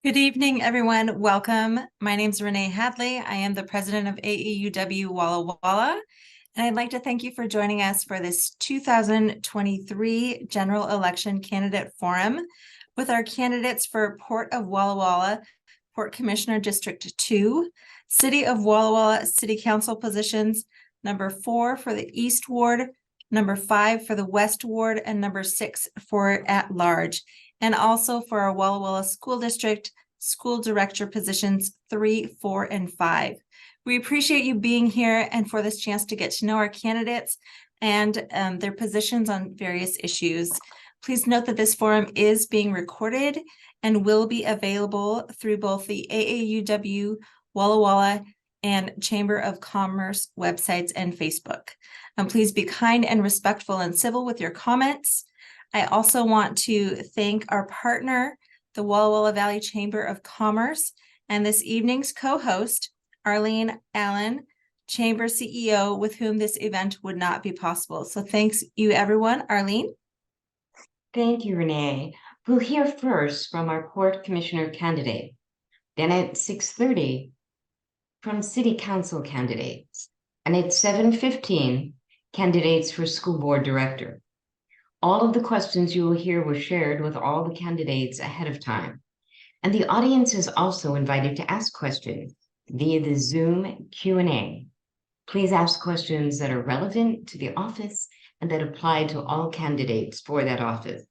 Good evening, everyone. Welcome. My name is Renee Hadley. I am the president of AAUW-Walla Walla, and I'd like to thank you for joining us for this 2023 General Election Candidate Forum with our candidates for Port of Walla Walla, Port Commissioner District 2, City of Walla Walla City Council positions, number 4 for the East Ward, number 5 for the West Ward, and number 6 for at large, and also for our Walla Walla School District school director positions 3, 4, and 5. We appreciate you being here and for this chance to get to know our candidates and their positions on various issues. Please note that this forum is being recorded and will be available through both the AAUW-Walla Walla and Chamber of Commerce websites and Facebook. Please be kind and respectful and civil with your comments. I also want to thank our partner, the Walla Walla Valley Chamber of Commerce, and this evening's co-host, Arlene Alen, Chamber CEO, with whom this event would not be possible. So thanks you, everyone. Arlene? Thank you, Renee. We'll hear first from our Port Commissioner candidate. Then at 6:30, from City Council candidates. And at 7:15, candidates for School Board Director. All of the questions you will hear were shared with all the candidates ahead of time. And the audience is also invited to ask questions via the Zoom Q&A. Please ask questions that are relevant to the office and that apply to all candidates for that office.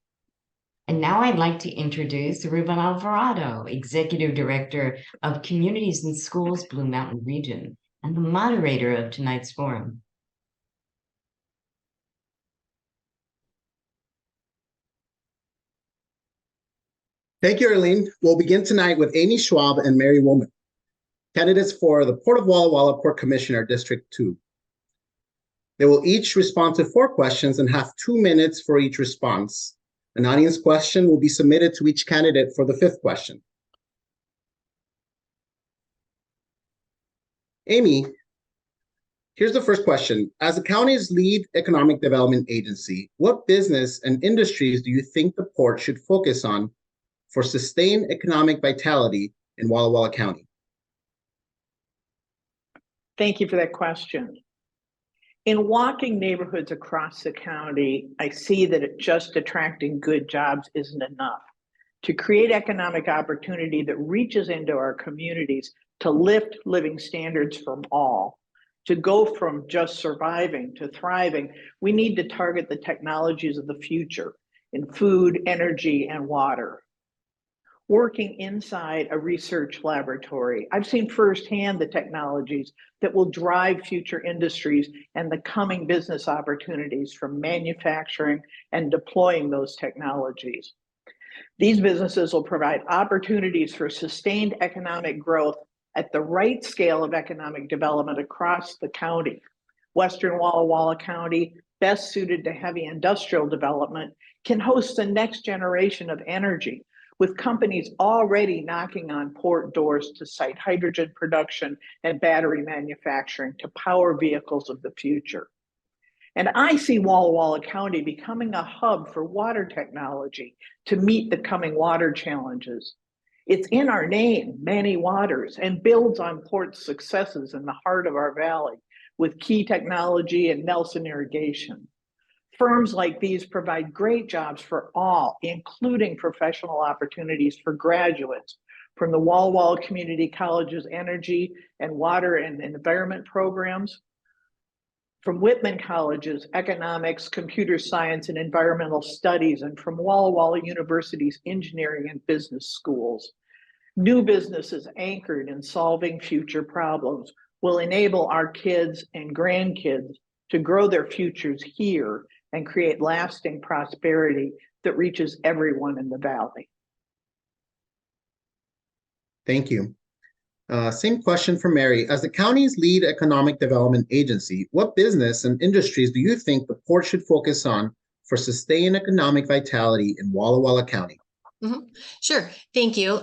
And now I'd like to introduce Ruben Alvarado, Executive Director of Communities and Schools, Blue Mountain Region, and the moderator of tonight's forum. Thank you, Arlene. We'll begin tonight with Amy Schwab and Mary Woolman, candidates for the Port of Walla Walla Port Commissioner District 2. They will each respond to 4 questions and have 2 minutes for each response. An audience question will be submitted to each candidate for the 5th question. Amy, here's the first question. As the county's lead economic development agency, what business and industries do you think the port should focus on for sustained economic vitality in Walla Walla County? Thank you for that question. In walking neighborhoods across the county, I see that just attracting good jobs isn't enough. To create economic opportunity that reaches into our communities to lift living standards from all, to go from just surviving to thriving, we need to target the technologies of the future in food, energy, and water. Working inside a research laboratory, I've seen firsthand the technologies that will drive future industries and the coming business opportunities from manufacturing and deploying those technologies. These businesses will provide opportunities for sustained economic growth at the right scale of economic development across the county. Western Walla Walla County, best suited to heavy industrial development, can host the next generation of energy, with companies already knocking on port doors to site hydrogen production and battery manufacturing to power vehicles of the future. And I see Walla Walla County becoming a hub for water technology to meet the coming water challenges. It's in our name, Many Waters, and builds on Port's successes in the heart of our valley with Key Technology and Nelson Irrigation. Firms like these provide great jobs for all, including professional opportunities for graduates from the Walla Walla Community College's Energy and Water and Environment programs, from Whitman College's Economics, Computer Science, and Environmental Studies, and from Walla Walla University's Engineering and Business schools. New businesses anchored in solving future problems will enable our kids and grandkids to grow their futures here and create lasting prosperity that reaches everyone in the valley. Thank you. Same question for Mary. As the county's lead economic development agency, what business and industries do you think the port should focus on for sustained economic vitality in Walla Walla County? Sure, thank you.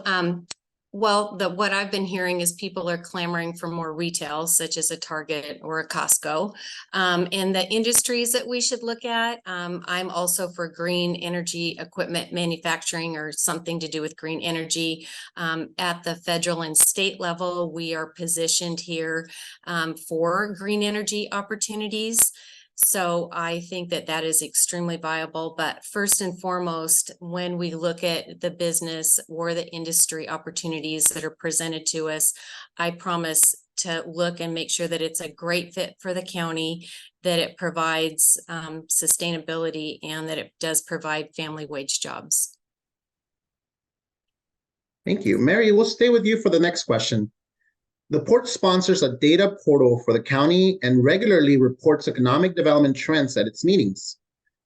Well, what I've been hearing is people are clamoring for more retail, such as a Target or a Costco. And the industries that we should look at, I'm also for green energy equipment manufacturing or something to do with green energy. At the federal and state level, we are positioned here for green energy opportunities. So I think that that is extremely viable. But first and foremost, when we look at the business or the industry opportunities that are presented to us, I promise to look and make sure that it's a great fit for the county, that it provides sustainability, and that it does provide family wage jobs. Thank you. Mary, we'll stay with you for the next question. The port sponsors a data portal for the county and regularly reports economic development trends at its meetings.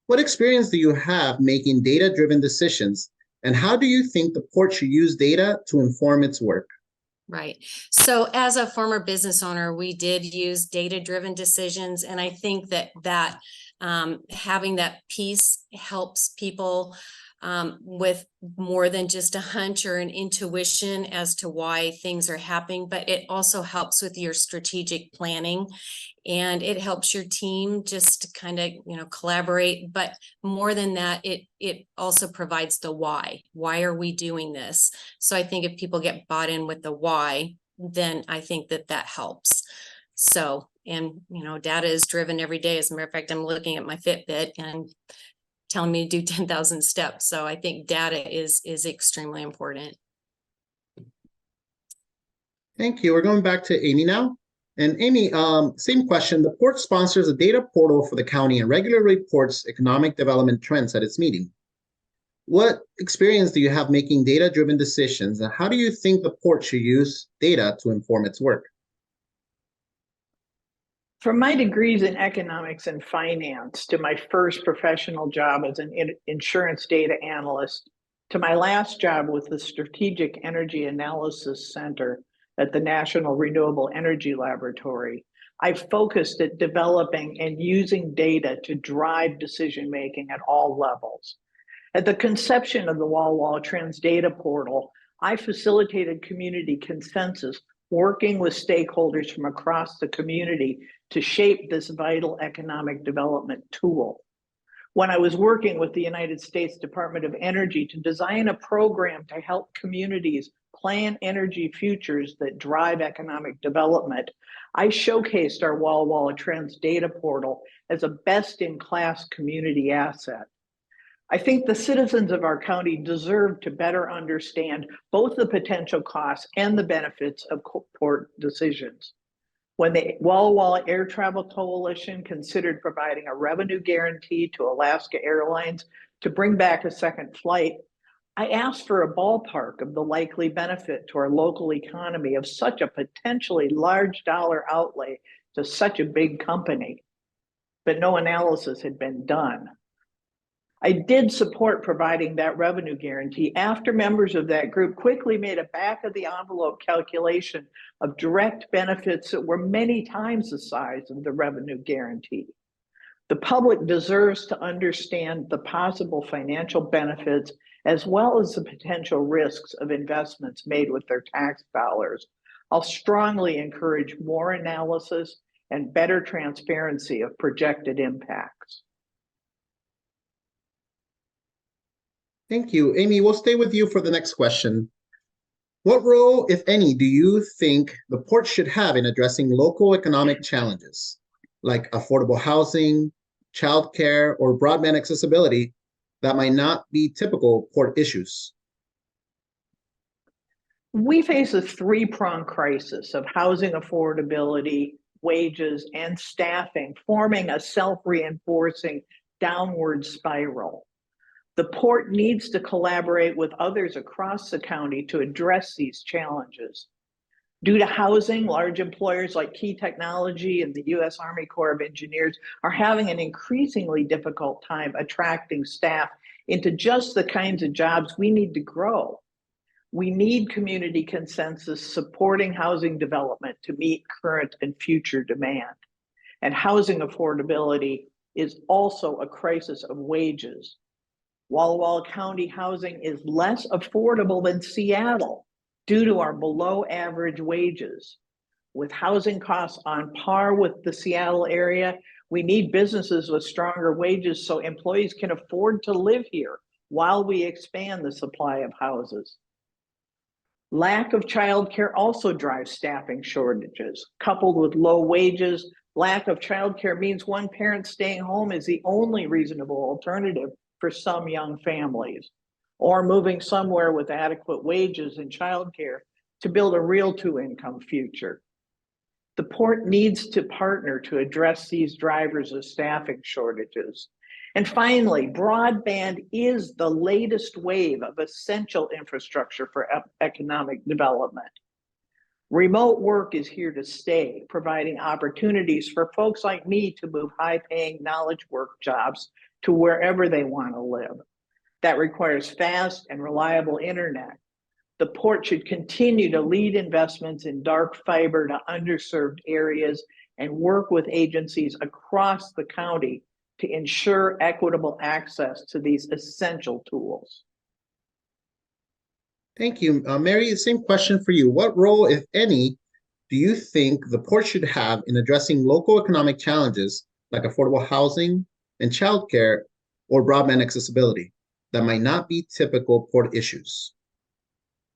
What experience do you have making data-driven decisions, and how do you think the port should use data to inform its work? Right. So as a former business owner, we did use data-driven decisions, and I think that having that piece helps people with more than just a hunch or an intuition as to why things are happening, but it also helps with your strategic planning, and it helps your team just kind of, collaborate. But more than that, it also provides the why. Why are we doing this? So I think if people get bought in with the why, then I think that helps. So, and data is driven every day. As a matter of fact, I'm looking at my Fitbit and telling me to do 10,000 steps. So I think data is extremely important. Thank you. We're going back to Amy now. And Amy, same question. The port sponsors a data portal for the county and regularly reports economic development trends at its meeting. What experience do you have making data-driven decisions, and how do you think the port should use data to inform its work? From my degrees in economics and finance to my first professional job as an insurance data analyst to my last job with the Strategic Energy Analysis Center at the National Renewable Energy Laboratory, I've focused at developing and using data to drive decision-making at all levels. At the conception of the Walla Walla Trends Data Portal, I facilitated community consensus, working with stakeholders from across the community to shape this vital economic development tool. When I was working with the United States Department of Energy to design a program to help communities plan energy futures that drive economic development, I showcased our Walla Walla Trends Data Portal as a best-in-class community asset. I think the citizens of our county deserve to better understand both the potential costs and the benefits of port decisions. When the Walla Walla Air Travel Coalition considered providing a revenue guarantee to Alaska Airlines to bring back a second flight, I asked for a ballpark of the likely benefit to our local economy of such a potentially large dollar outlay to such a big company, but no analysis had been done. I did support providing that revenue guarantee after members of that group quickly made a back of the envelope calculation of direct benefits that were many times the size of the revenue guarantee. The public deserves to understand the possible financial benefits as well as the potential risks of investments made with their tax dollars. I'll strongly encourage more analysis and better transparency of projected impacts. Thank you. Amy, we'll stay with you for the next question. What role, if any, do you think the port should have in addressing local economic challenges, like affordable housing, childcare, or broadband accessibility that might not be typical port issues? We face a three-pronged crisis of housing affordability, wages, and staffing, forming a self-reinforcing downward spiral. The port needs to collaborate with others across the county to address these challenges. Due to housing, large employers like Key Technology and the U.S. Army Corps of Engineers are having an increasingly difficult time attracting staff into just the kinds of jobs we need to grow. We need community consensus supporting housing development to meet current and future demand. And housing affordability is also a crisis of wages. Walla Walla County housing is less affordable than Seattle, due to our below average wages. With housing costs on par with the Seattle area, we need businesses with stronger wages so employees can afford to live here while we expand the supply of houses. Lack of childcare also drives staffing shortages. Coupled with low wages, lack of childcare means one parent staying home is the only reasonable alternative for some young families, or moving somewhere with adequate wages and childcare to build a real two-income future. The port needs to partner to address these drivers of staffing shortages. And finally, broadband is the latest wave of essential infrastructure for economic development. Remote work is here to stay, providing opportunities for folks like me to move high-paying knowledge work jobs to wherever they want to live. That requires fast and reliable internet. The port should continue to lead investments in dark fiber to underserved areas and work with agencies across the county to ensure equitable access to these essential tools. Thank you. Mary, the same question for you. What role, if any, do you think the port should have in addressing local economic challenges like affordable housing and childcare or broadband accessibility that might not be typical port issues?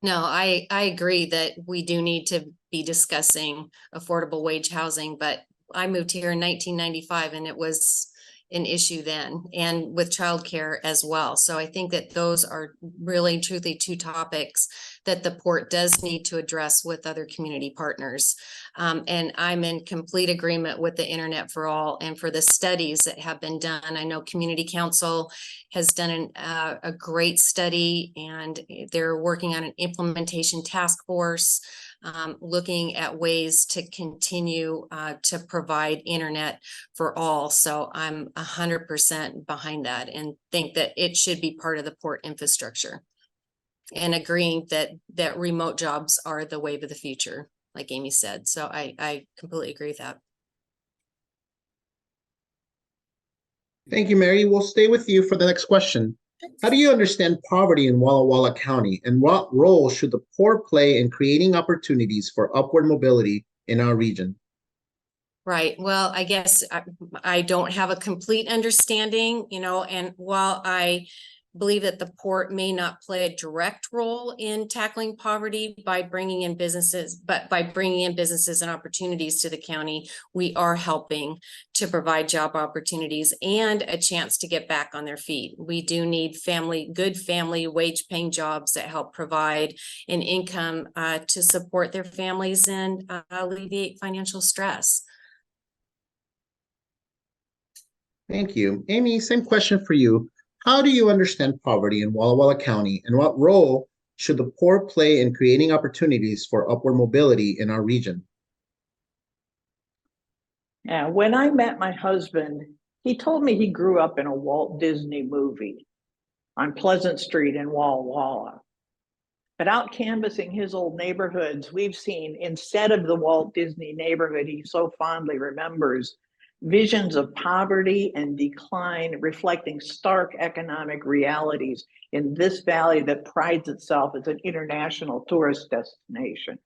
No, I agree that we do need to be discussing affordable wage housing, but I moved here in 1995 and it was an issue then, and with childcare as well. So I think that those are really truly two topics that the port does need to address with other community partners. And I'm in complete agreement with the Internet for All and for the studies that have been done. I know Community Council has done a great study, and they're working on an implementation task force, looking at ways to continue to provide internet for all. So I'm 100% behind that and think that it should be part of the port infrastructure, and agreeing that remote jobs are the wave of the future, like Amy said. So I completely agree with that. Thank you, Mary. We'll stay with you for the next question. How do you understand poverty in Walla Walla County, and what role should the port play in creating opportunities for upward mobility in our region? Right. Well, I guess I don't have a complete understanding, and while I believe that the port may not play a direct role in tackling poverty by bringing in businesses, but by bringing in businesses and opportunities to the county, we are helping to provide job opportunities and a chance to get back on their feet. We do need good family wage paying jobs that help provide an income to support their families and alleviate financial stress. Thank you. Amy, same question for you. How do you understand poverty in Walla Walla County, and what role should the port play in creating opportunities for upward mobility in our region? Yeah, when I met my husband, he told me he grew up in a Walt Disney movie on Pleasant Street in Walla Walla. But out canvassing his old neighborhoods, we've seen, instead of the Walt Disney neighborhood he so fondly remembers, visions of poverty and decline reflecting stark economic realities in this valley that prides itself as an international tourist destination.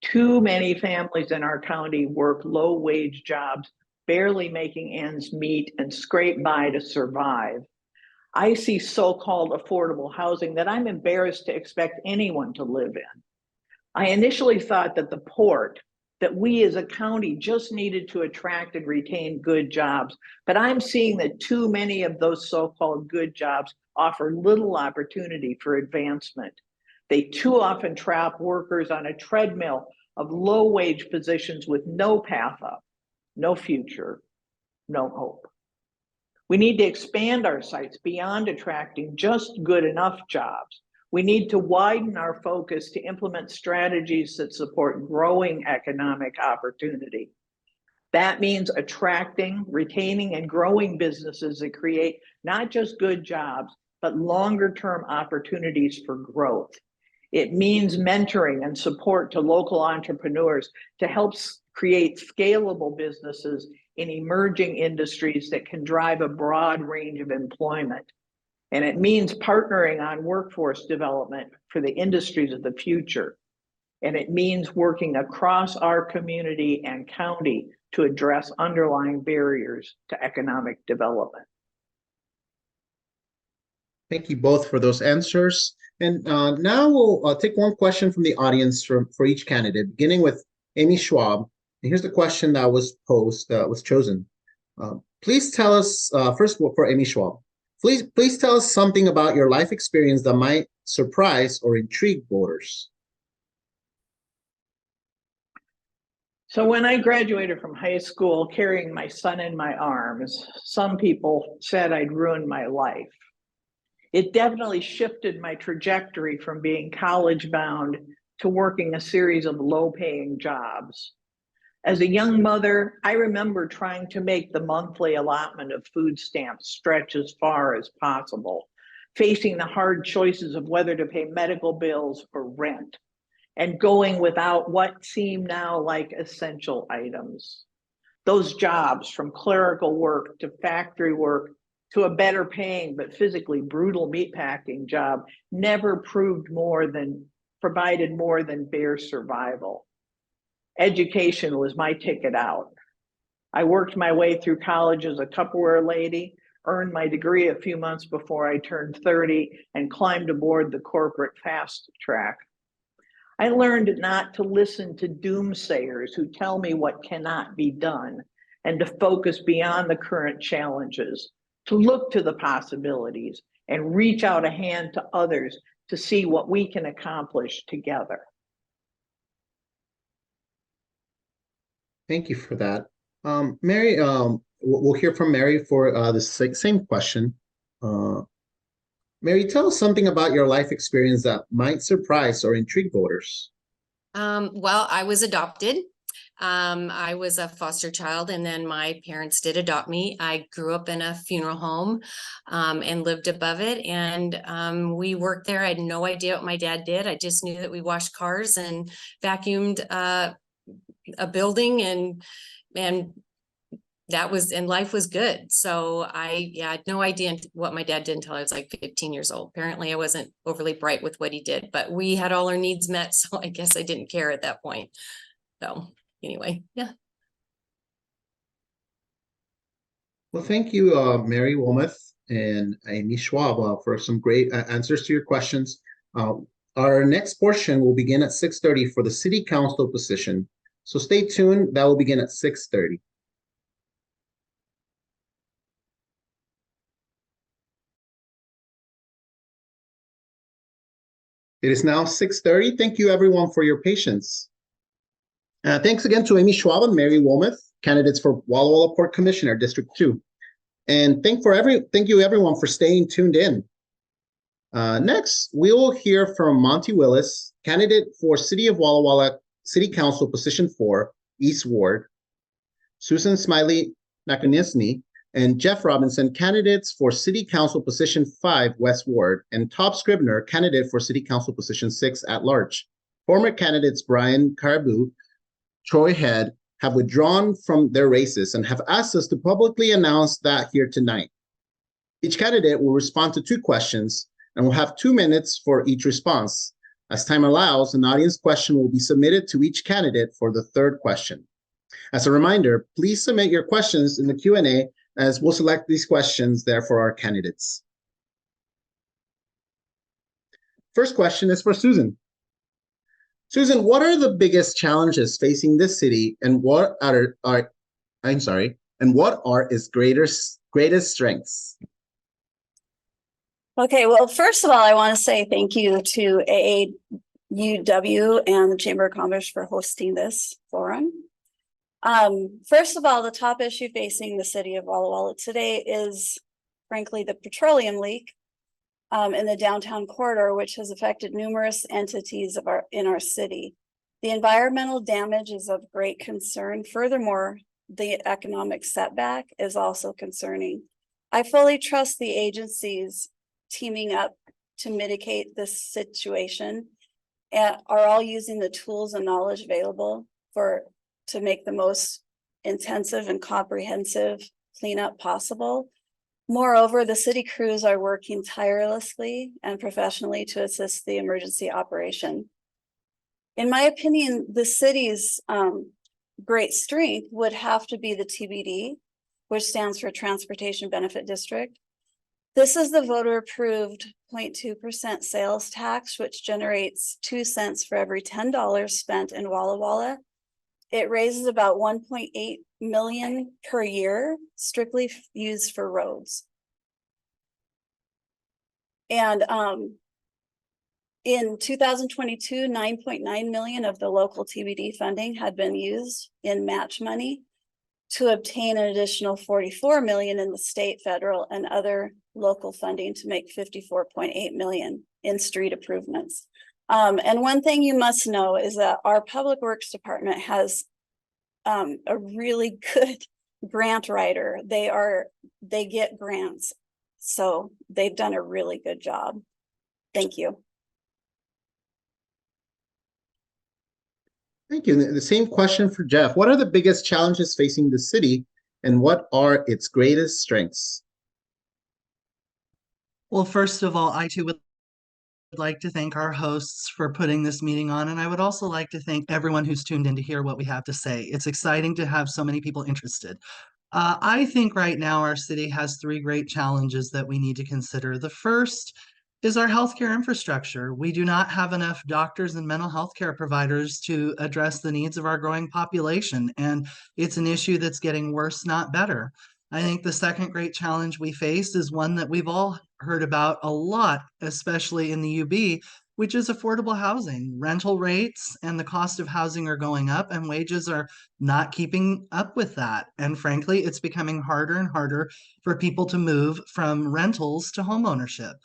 Too many families in our county work low-wage jobs, barely making ends meet and scrape by to survive. I see so-called affordable housing that I'm embarrassed to expect anyone to live in. I initially thought that the port, that we as a county just needed to attract and retain good jobs, but I'm seeing that too many of those so-called good jobs offer little opportunity for advancement. They too often trap workers on a treadmill of low-wage positions with no path up, no future, no hope. We need to expand our sights beyond attracting just good enough jobs. We need to widen our focus to implement strategies that support growing economic opportunity. That means attracting, retaining, and growing businesses that create not just good jobs, but longer-term opportunities for growth. It means mentoring and support to local entrepreneurs to help create scalable businesses in emerging industries that can drive a broad range of employment. And it means partnering on workforce development for the industries of the future. And it means working across our community and county to address underlying barriers to economic development. Thank you both for those answers. And now we'll take one question from the audience for each candidate, beginning with Amy Schwab. And here's the question that was chosen. Please tell us, first of all, for Amy Schwab, please tell us something about your life experience that might surprise or intrigue voters. So when I graduated from high school carrying my son in my arms, some people said I'd ruined my life. It definitely shifted my trajectory from being college bound to working a series of low paying jobs. As a young mother, I remember trying to make the monthly allotment of food stamps stretch as far as possible, facing the hard choices of whether to pay medical bills or rent, and going without what seem now like essential items. Those jobs, from clerical work to factory work to a better paying but physically brutal meatpacking job, never provided more than bare survival. Education was my ticket out. I worked my way through college as a Tupperware lady, earned my degree a few months before I turned 30, and climbed aboard the corporate fast track. I learned not to listen to doomsayers who tell me what cannot be done, and to focus beyond the current challenges, to look to the possibilities and reach out a hand to others to see what we can accomplish together. Thank you for that. Mary, we'll hear from Mary for the same question. Mary, tell us something about your life experience that might surprise or intrigue voters. Well, I was adopted. I was a foster child, and then my parents did adopt me. I grew up in a funeral home and lived above it, and we worked there. I had no idea what my dad did. I just knew that we washed cars and vacuumed a building, and that was, and life was good. So I had no idea what my dad did until I was like 15 years old. Apparently I wasn't overly bright with what he did, but we had all our needs met. So I guess I didn't care at that point. So anyway, yeah. Well, thank you, Mary Wilmoth and Amy Schwab, for some great answers to your questions. Our next portion will begin at 6:30 for the City Council position. So stay tuned. That will begin at 6:30. It is now 6:30. Thank you, everyone, for your patience. Thanks again to Amy Schwab and Mary Wilmoth, candidates for Walla Walla Port Commissioner, District 2. And thank you, everyone, for staying tuned in. Next, we will hear from Monty Willis, candidate for City of Walla Walla City Council, Position 4, East Ward, Susan Smiley Nakanisny, and Jeff Robinson, candidates for City Council Position 5, West Ward, and Todd Scribner, candidate for City Council Position 6 at large. Former candidates Brian Caribou, Troy Head have withdrawn from their races and have asked us to publicly announce that here tonight. Each candidate will respond to 2 questions and will have 2 minutes for each response. As time allows, an audience question will be submitted to each candidate for the 3rd question. As a reminder, please submit your questions in the Q&A, as we'll select these questions there for our candidates. First question is for Susan. Susan, what are the biggest challenges facing this city, and what are its greatest strengths? Okay, well, first of all, I want to say thank you to AAUW and the Chamber of Commerce for hosting this forum. First of all, the top issue facing the city of Walla Walla today is, frankly, the petroleum leak in the downtown corridor, which has affected numerous entities in our city. The environmental damage is of great concern. Furthermore, the economic setback is also concerning. I fully trust the agencies teaming up to mitigate this situation and are all using the tools and knowledge available to make the most intensive and comprehensive cleanup possible. Moreover, the city crews are working tirelessly and professionally to assist the emergency operation. In my opinion, the city's great strength would have to be the TBD, which stands for Transportation Benefit District. This is the voter approved 0.2% sales tax, which generates 2 cents for every $10 spent in Walla Walla. It raises about 1.8 million per year, strictly used for roads. And in 2022, 9.9 million of the local TBD funding had been used in match money to obtain an additional 44 million in the state, federal, and other local funding to make 54.8 million in street improvements. And one thing you must know is that our Public Works Department has a really good grant writer. They get grants, so they've done a really good job. Thank you. Thank you. And the same question for Jeff. What are the biggest challenges facing the city and what are its greatest strengths? Well, first of all, I too would like to thank our hosts for putting this meeting on, and I would also like to thank everyone who's tuned in to hear what we have to say. It's exciting to have so many people interested. I think right now our city has 3 great challenges that we need to consider. The first is our healthcare infrastructure. We do not have enough doctors and mental health care providers to address the needs of our growing population, and it's an issue that's getting worse, not better. I think the second great challenge we face is one that we've all heard about a lot, especially in the UB, which is affordable housing. Rental rates and the cost of housing are going up and wages are not keeping up with that. And frankly, it's becoming harder and harder for people to move from rentals to homeownership.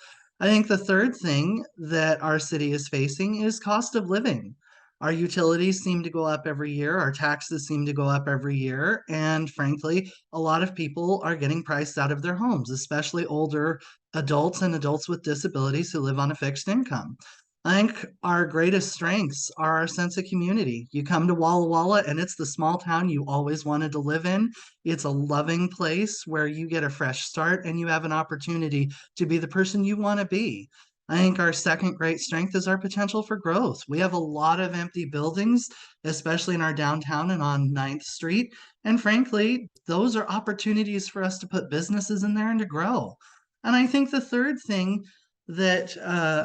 I think the third thing that our city is facing is cost of living. Our utilities seem to go up every year, our taxes seem to go up every year, and frankly, a lot of people are getting priced out of their homes, especially older adults and adults with disabilities who live on a fixed income. I think our greatest strengths are our sense of community. You come to Walla Walla and it's the small town you always wanted to live in. It's a loving place where you get a fresh start and you have an opportunity to be the person you want to be. I think our second great strength is our potential for growth. We have a lot of empty buildings, especially in our downtown and on 9th Street. And frankly, those are opportunities for us to put businesses in there and to grow. And I think the third thing that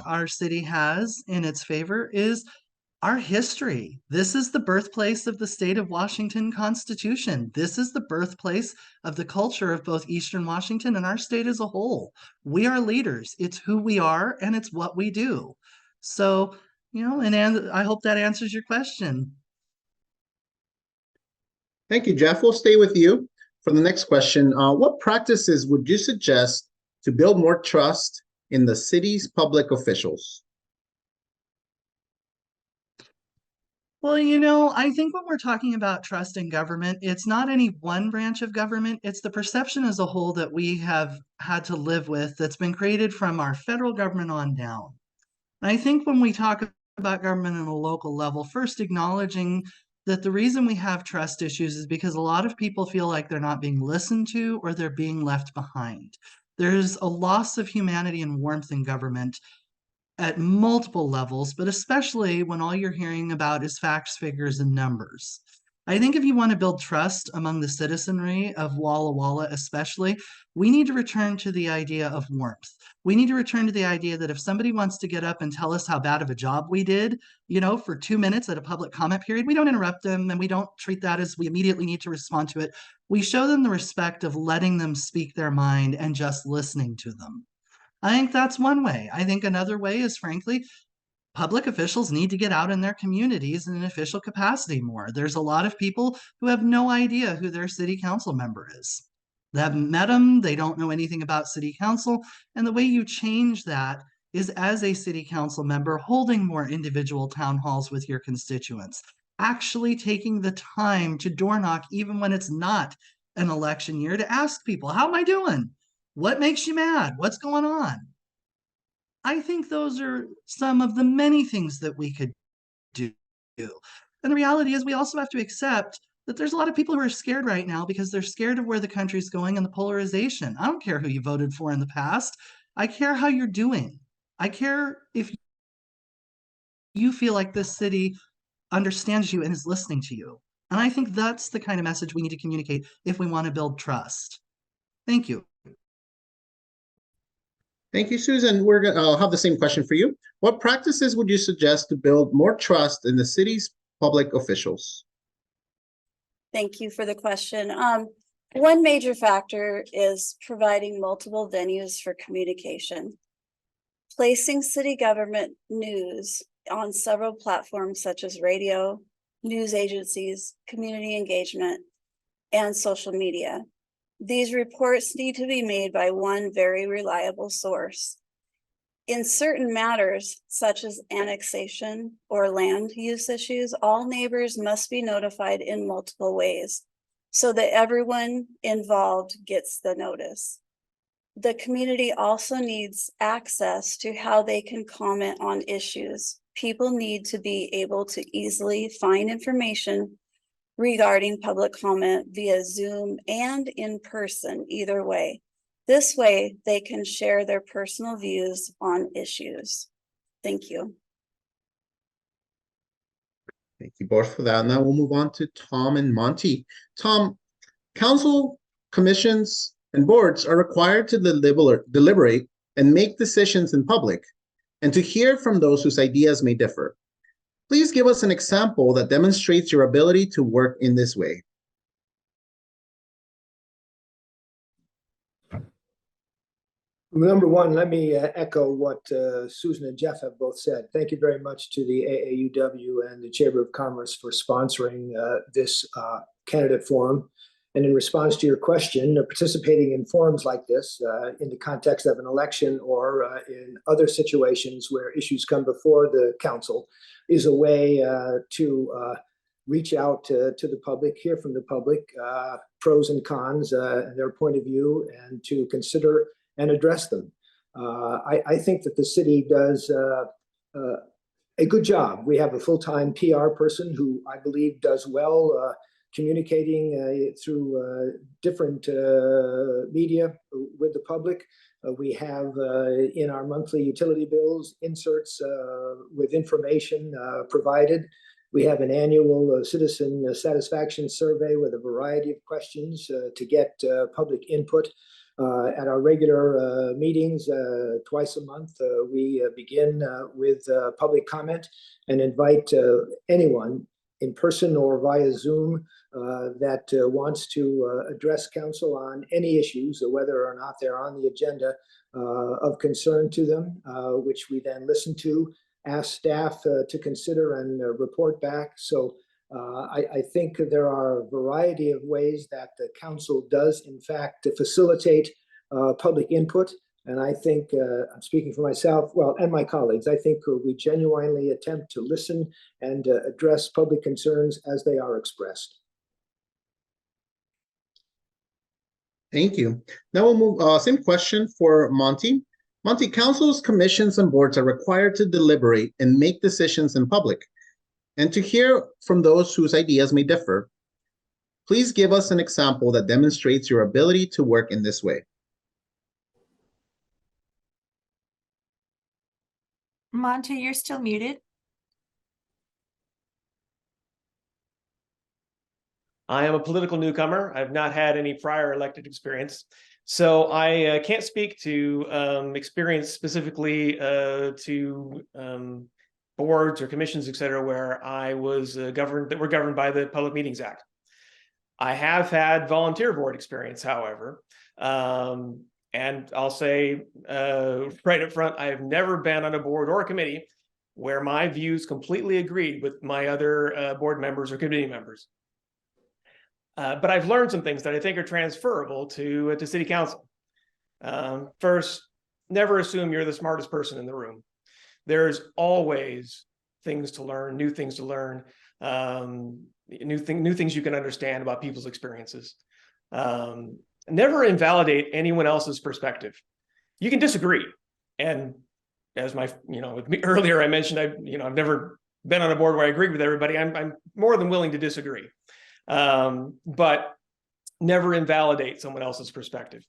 our city has in its favor is our history. This is the birthplace of the state of Washington Constitution. This is the birthplace of the culture of both Eastern Washington and our state as a whole. We are leaders. It's who we are and it's what we do. So, and I hope that answers your question. Thank you, Jeff. We'll stay with you for the next question. What practices would you suggest to build more trust in the city's public officials? Well, I think when we're talking about trust in government, it's not any one branch of government. It's the perception as a whole that we have had to live with that's been created from our federal government on down. And I think when we talk about government on a local level, first acknowledging that the reason we have trust issues is because a lot of people feel like they're not being listened to or they're being left behind. There's a loss of humanity and warmth in government at multiple levels, but especially when all you're hearing about is facts, figures, and numbers. I think if you want to build trust among the citizenry of Walla Walla especially, we need to return to the idea of warmth. We need to return to the idea that if somebody wants to get up and tell us how bad of a job we did, for 2 minutes at a public comment period, we don't interrupt them and we don't treat that as we immediately need to respond to it. We show them the respect of letting them speak their mind and just listening to them. I think that's one way. I think another way is, frankly, public officials need to get out in their communities in an official capacity more. There's a lot of people who have no idea who their city council member is. They haven't met them. They don't know anything about city council. And the way you change that is as a city council member, holding more individual town halls with your constituents, actually taking the time to door knock, even when it's not an election year, to ask people, how am I doing? What makes you mad? What's going on? I think those are some of the many things that we could do. And the reality is we also have to accept that there's a lot of people who are scared right now because they're scared of where the country's going and the polarization. I don't care who you voted for in the past. I care how you're doing. I care if you feel like this city understands you and is listening to you. And I think that's the kind of message we need to communicate if we want to build trust. Thank you. Thank you, Susan. I'll have the same question for you. What practices would you suggest to build more trust in the city's public officials? Thank you for the question. One major factor is providing multiple venues for communication. Placing city government news on several platforms such as radio, news agencies, community engagement, and social media. These reports need to be made by one very reliable source. In certain matters, such as annexation or land use issues, all neighbors must be notified in multiple ways so that everyone involved gets the notice. The community also needs access to how they can comment on issues. People need to be able to easily find information regarding public comment via Zoom and in person, either way. This way, they can share their personal views on issues. Thank you. Thank you both for that. Now we'll move on to Tom and Monty. Tom, council, commissions, and boards are required to deliberate and make decisions in public and to hear from those whose ideas may differ. Please give us an example that demonstrates your ability to work in this way. Number one, let me echo what Susan and Jeff have both said. Thank you very much to the AAUW and the Chamber of Commerce for sponsoring this candidate forum. And in response to your question, participating in forums like this in the context of an election or in other situations where issues come before the council is a way to reach out to the public, hear from the public, pros and cons and their point of view, and to consider and address them. I think that the city does a good job. We have a full-time PR person who I believe does well communicating through different media with the public. We have in our monthly utility bills inserts with information provided. We have an annual citizen satisfaction survey with a variety of questions to get public input. At our regular meetings twice a month, we begin with public comment and invite anyone in person or via Zoom that wants to address council on any issues, whether or not they're on the agenda of concern to them, which we then listen to, ask staff to consider and report back. So I think there are a variety of ways that the council does, in fact, to facilitate public input. And I think, I'm speaking for myself, well, and my colleagues, I think we genuinely attempt to listen and address public concerns as they are expressed. Thank you. Now we'll move, same question for Monty. Monty, councils, commissions, and boards are required to deliberate and make decisions in public and to hear from those whose ideas may differ. Please give us an example that demonstrates your ability to work in this way. Monty, you're still muted. I am a political newcomer. I've not had any prior elected experience. So I can't speak to experience specifically to boards or commissions, et cetera, where I was governed, that were governed by the Public Meetings Act. I have had volunteer board experience, however, and I'll say right up front, I have never been on a board or a committee where my views completely agreed with my other board members or committee members. But I've learned some things that I think are transferable to city council. First, never assume you're the smartest person in the room. There's always things to learn, new things to learn, new things you can understand about people's experiences. Never invalidate anyone else's perspective. You can disagree, and as my, with me earlier, I mentioned I've never been on a board where I agreed with everybody. I'm more than willing to disagree. but never invalidate someone else's perspective.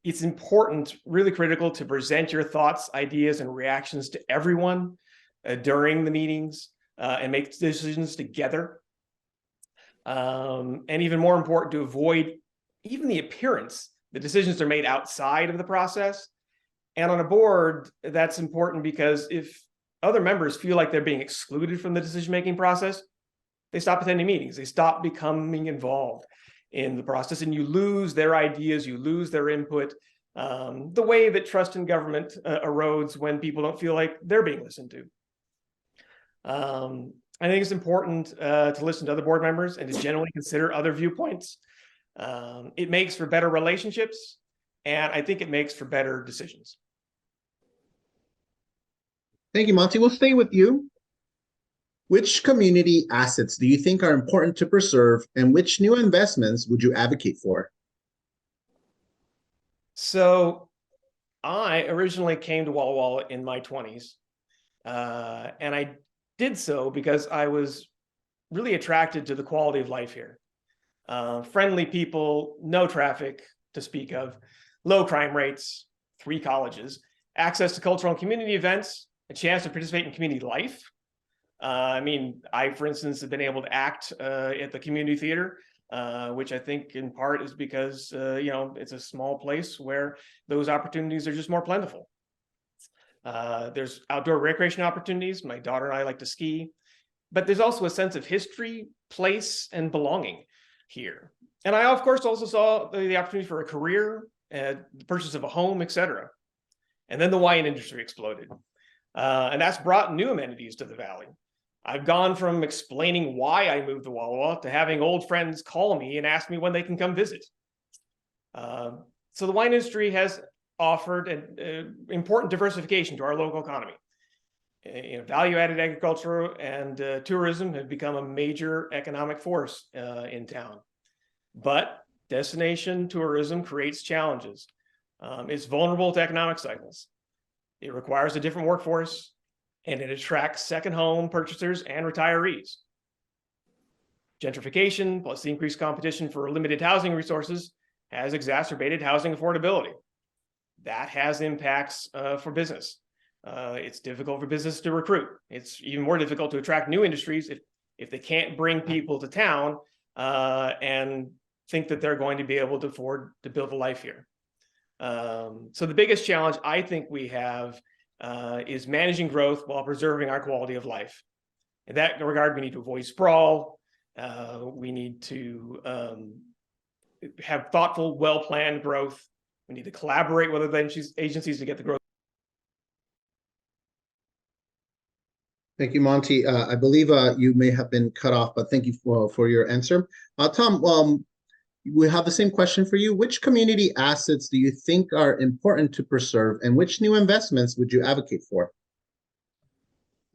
It's important, really critical, to present your thoughts, ideas, and reactions to everyone during the meetings and make decisions together. And even more important, to avoid even the appearance the decisions are made outside of the process. And on a board, that's important because if other members feel like they're being excluded from the decision-making process, they stop attending meetings, they stop becoming involved in the process, and you lose their ideas, you lose their input. The way that trust in government erodes when people don't feel like they're being listened to. I think it's important to listen to other board members and to generally consider other viewpoints. It makes for better relationships, and I think it makes for better decisions. Thank you, Monty. We'll stay with you. Which community assets do you think are important to preserve, and which new investments would you advocate for? So I originally came to Walla Walla in my 20s, and I did so because I was really attracted to the quality of life here. Friendly people, no traffic to speak of, low crime rates, 3 colleges, access to cultural and community events, a chance to participate in community life. I mean, I, for instance, have been able to act at the community theater, which I think in part is because, you know, it's a small place where those opportunities are just more plentiful. There's outdoor recreation opportunities. My daughter and I like to ski, but there's also a sense of history, place, and belonging here. And I, of course, also saw the opportunity for a career, the purchase of a home, etc. And then the wine industry exploded. And that's brought new amenities to the valley. I've gone from explaining why I moved to Walla Walla to having old friends call me and ask me when they can come visit. So the wine industry has offered an important diversification to our local economy. You know, value-added agriculture and tourism have become a major economic force in town. But destination tourism creates challenges. It's vulnerable to economic cycles. It requires a different workforce, and it attracts second home purchasers and retirees. Gentrification, plus the increased competition for limited housing resources, has exacerbated housing affordability. That has impacts for business. It's difficult for business to recruit. It's even more difficult to attract new industries if they can't bring people to town and think that they're going to be able to afford to build a life here. So the biggest challenge I think we have is managing growth while preserving our quality of life. In that regard, we need to avoid sprawl. We need to have thoughtful, well-planned growth. We need to collaborate with other agencies to get the growth. Thank you, Monty. I believe you may have been cut off, but thank you for your answer. Tom, we have the same question for you. Which community assets do you think are important to preserve, and which new investments would you advocate for?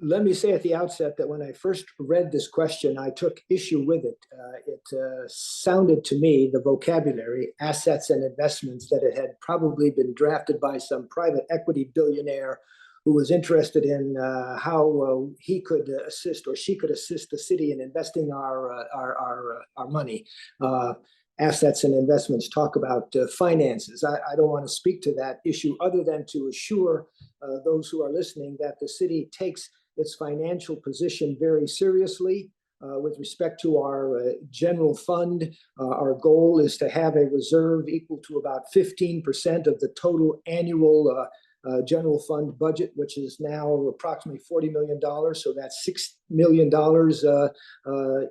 Let me say at the outset that when I first read this question, I took issue with it. It sounded to me, the vocabulary, assets and investments, that it had probably been drafted by some private equity billionaire who was interested in how he could assist or she could assist the city in investing our money. Assets and investments talk about finances. I don't want to speak to that issue other than to assure those who are listening that the city takes its financial position very seriously. With respect to our general fund, our goal is to have a reserve equal to about 15% of the total annual general fund budget, which is now approximately $40 million. So that's $6 million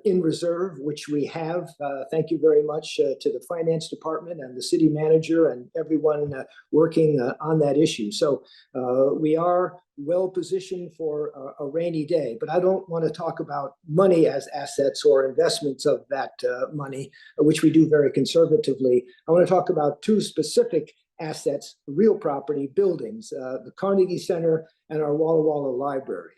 in reserve, which we have. Thank you very much to the finance department and the city manager and everyone working on that issue. So we are well positioned for a rainy day, but I don't want to talk about money as assets or investments of that money, which we do very conservatively. I want to talk about 2 specific assets, real property, buildings, the Carnegie Center and our Walla Walla Library.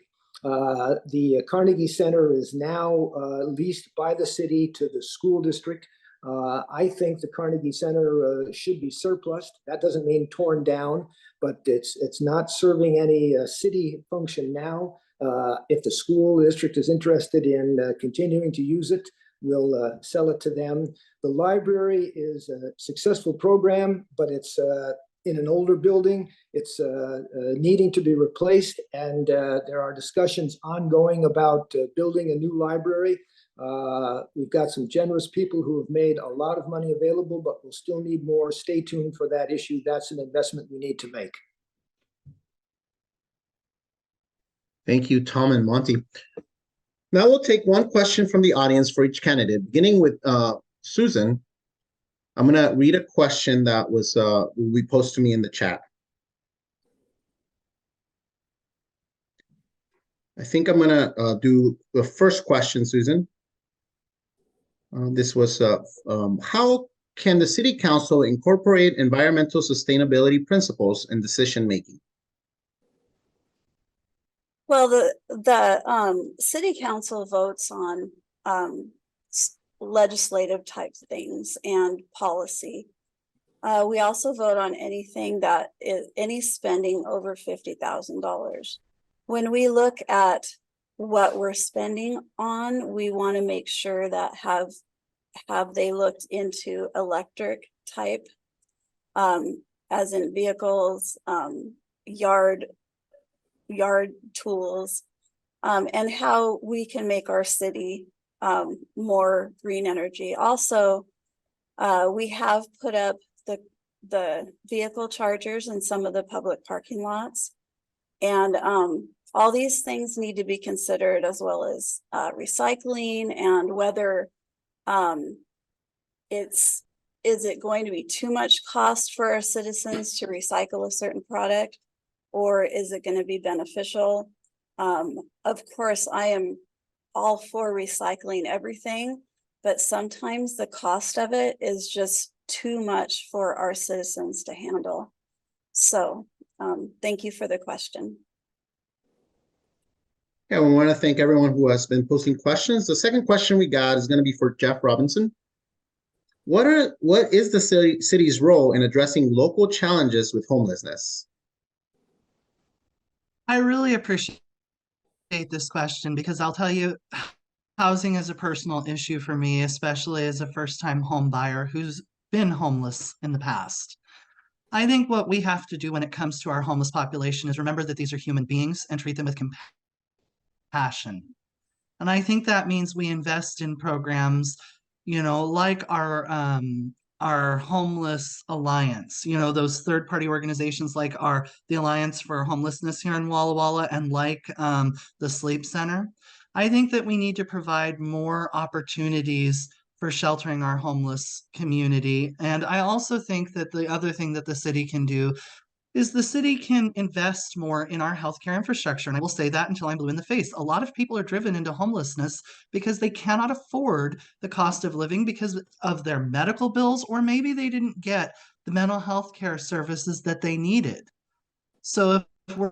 The Carnegie Center is now leased by the city to the school district. I think the Carnegie Center should be surplused. That doesn't mean torn down, but it's not serving any city function now. If the school district is interested in continuing to use it, we'll sell it to them. The library is a successful program, but it's in an older building. It's needing to be replaced, and there are discussions ongoing about building a new library. We've got some generous people who have made a lot of money available, but we'll still need more. Stay tuned for that issue. That's an investment we need to make. Thank you, Tom and Monty. Now we'll take one question from the audience for each candidate, beginning with Susan. I'm going to read a question that was we posted to me in the chat. I think I'm going to do the first question, Susan. This was, how can the City Council incorporate environmental sustainability principles in decision-making? Well, the City Council votes on legislative type things and policy. We also vote on anything that is any spending over $50,000. When we look at what we're spending on, we want to make sure that have they looked into electric type, as in vehicles, yard tools, and how we can make our city more green energy. Also, we have put up the vehicle chargers in some of the public parking lots, and all these things need to be considered, as well as recycling, and whether is it going to be too much cost for our citizens to recycle a certain product, or is it going to be beneficial? Of course, I am all for recycling everything, but sometimes the cost of it is just too much for our citizens to handle. So thank you for the question. Yeah, we want to thank everyone who has been posting questions. The second question we got is going to be for Jeff Robinson. What is the city's role in addressing local challenges with homelessness? I really appreciate this question, because I'll tell you, housing is a personal issue for me, especially as a first-time home buyer who's been homeless in the past. I think what we have to do when it comes to our homeless population is remember that these are human beings and treat them with compassion. And I think that means we invest in programs, you know, like our homeless alliance, you know, those third-party organizations like the Alliance for Homelessness here in Walla Walla, and like the Sleep Center. I think that we need to provide more opportunities for sheltering our homeless community. And I also think that the other thing that the city can do is the city can invest more in our healthcare infrastructure. And I will say that until I'm blue in the face. A lot of people are driven into homelessness because they cannot afford the cost of living because of their medical bills, or maybe they didn't get the mental health care services that they needed. So if we're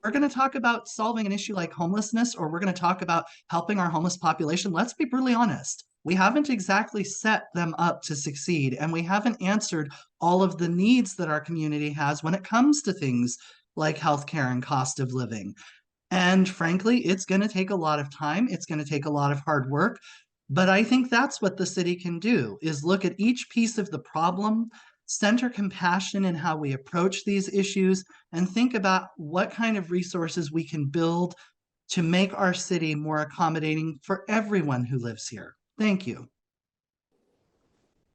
going to talk about solving an issue like homelessness, or we're going to talk about helping our homeless population, let's be brutally honest. We haven't exactly set them up to succeed, and we haven't answered all of the needs that our community has when it comes to things like healthcare and cost of living. And frankly, it's going to take a lot of time. It's going to take a lot of hard work. But I think that's what the city can do, is look at each piece of the problem, center compassion in how we approach these issues, and think about what kind of resources we can build to make our city more accommodating for everyone who lives here. Thank you.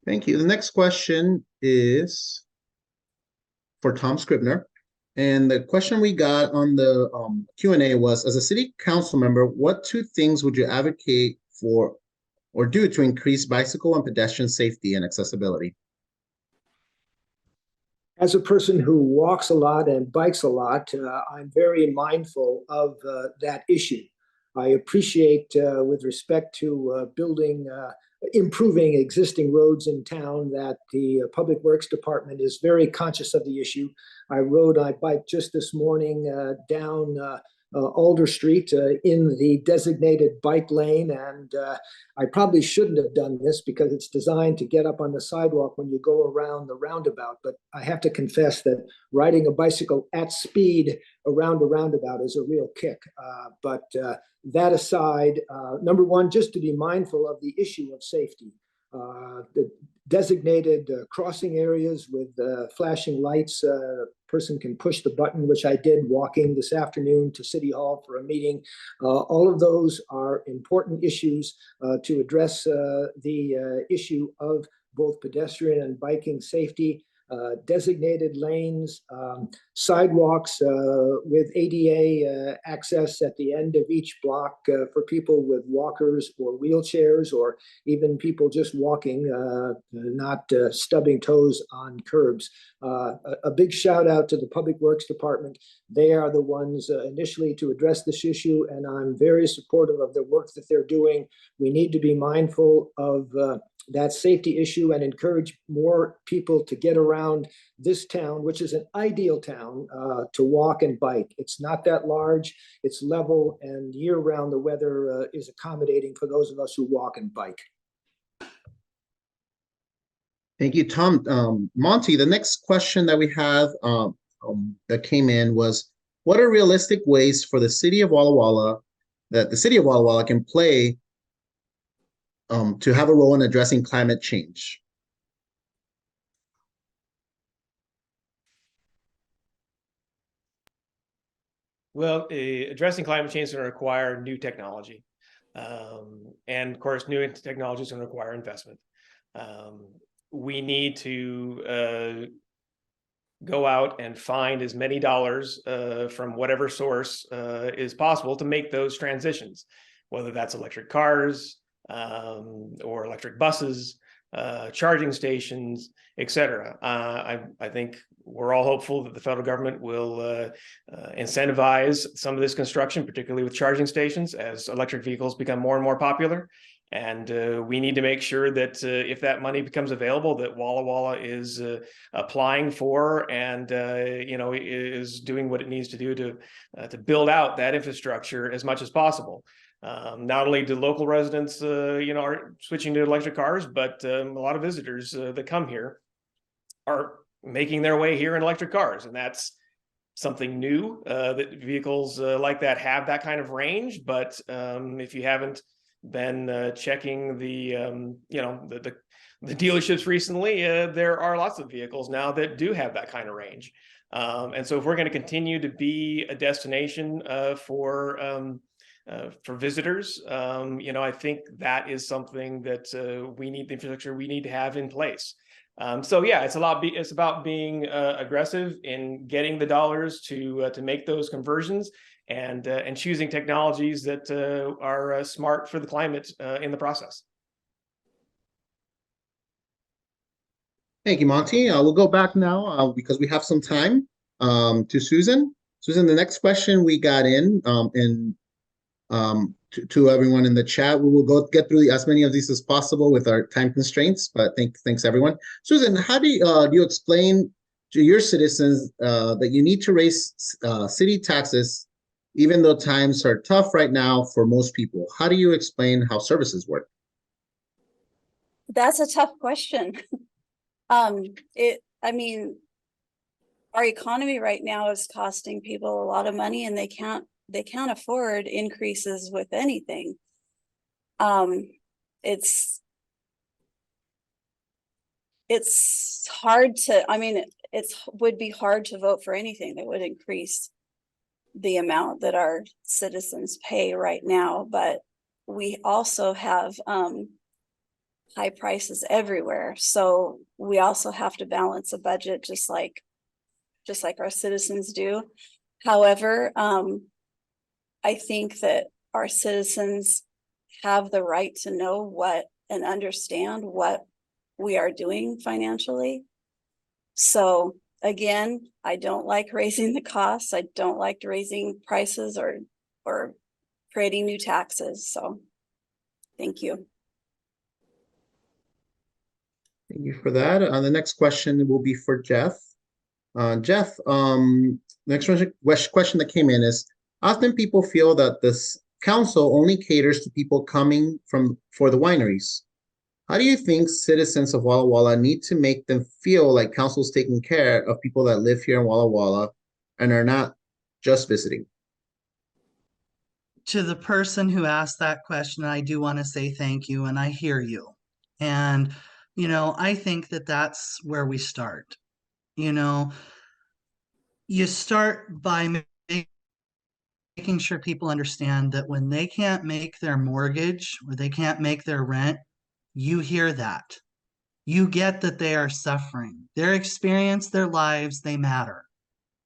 Thank you. The next question is for Tom Scribner. And the question we got on the Q&A was, as a city council member, what 2 things would you advocate for or do to increase bicycle and pedestrian safety and accessibility? As a person who walks a lot and bikes a lot, I'm very mindful of that issue. I appreciate, with respect to improving existing roads in town, that the Public Works Department is very conscious of the issue. I biked just this morning down Alder Street in the designated bike lane. And I probably shouldn't have done this because it's designed to get up on the sidewalk when you go around the roundabout. But I have to confess that riding a bicycle at speed around a roundabout is a real kick. But that aside, number one, just to be mindful of the issue of safety. The designated crossing areas with flashing lights, person can push the button, which I did walking this afternoon to City Hall for a meeting. All of those are important issues to address the issue of both pedestrian and biking safety. Designated lanes, sidewalks with ADA access at the end of each block for people with walkers or wheelchairs, or even people just walking, not stubbing toes on curbs. A big shout out to the Public Works Department. They are the ones initially to address this issue, and I'm very supportive of the work that they're doing. We need to be mindful of that safety issue and encourage more people to get around this town, which is an ideal town to walk and bike. It's not that large, it's level, and year-round the weather is accommodating for those of us who walk and bike. Thank you, Tom. Monty, the next question that we have that came in was, what are realistic ways for the city of Walla Walla, that the city of Walla Walla can play to have a role in addressing climate change? Well, addressing climate change is going to require new technology. And of course, new technology is going to require investment. We need to go out and find as many dollars from whatever source is possible to make those transitions, whether that's electric cars, or electric buses, charging stations, etc. I think we're all hopeful that the federal government will incentivize some of this construction, particularly with charging stations, as electric vehicles become more and more popular. And we need to make sure that if that money becomes available, that Walla Walla is applying for and is doing what it needs to do to build out that infrastructure as much as possible. Not only do local residents, are switching to electric cars, but a lot of visitors that come here are making their way here in electric cars, and that's something new. That vehicles like that have that kind of range. But if you haven't been checking the dealerships recently, there are lots of vehicles now that do have that kind of range. And so, if we're going to continue to be a destination for visitors, I think that is something that we need, the infrastructure we need to have in place. So yeah, it's about being aggressive in getting the dollars to make those conversions, and choosing technologies that are smart for the climate in the process. Thank you, Monty. We'll go back now because we have some time to Susan. Susan, the next question we got to everyone in the chat. We will get through as many of these as possible with our time constraints, but thanks everyone. Susan, how do you explain to your citizens that you need to raise city taxes even though times are tough right now for most people? How do you explain how services work? That's a tough question. Our economy right now is costing people a lot of money, and they can't afford increases with anything. It's hard to, it would be hard to vote for anything that would increase the amount that our citizens pay right now. But we also have high prices everywhere. So we also have to balance a budget just like our citizens do. However, I think that our citizens have the right to know and understand what we are doing financially. So again, I don't like raising the costs. I don't like raising prices or creating new taxes. So thank you. Thank you for that. The next question will be for Jeff. Jeff, next question that came in is, Often people feel that this council only caters to people coming for the wineries. How do you think citizens of Walla Walla need to make them feel like council's taking care of people that live here in Walla Walla and are not just visiting? To the person who asked that question, I do want to say thank you, and I hear you. And, I think that that's where we start. You start by making sure people understand that when they can't make their mortgage or they can't make their rent, you hear that. You get that they are suffering. Their experience, their lives, they matter.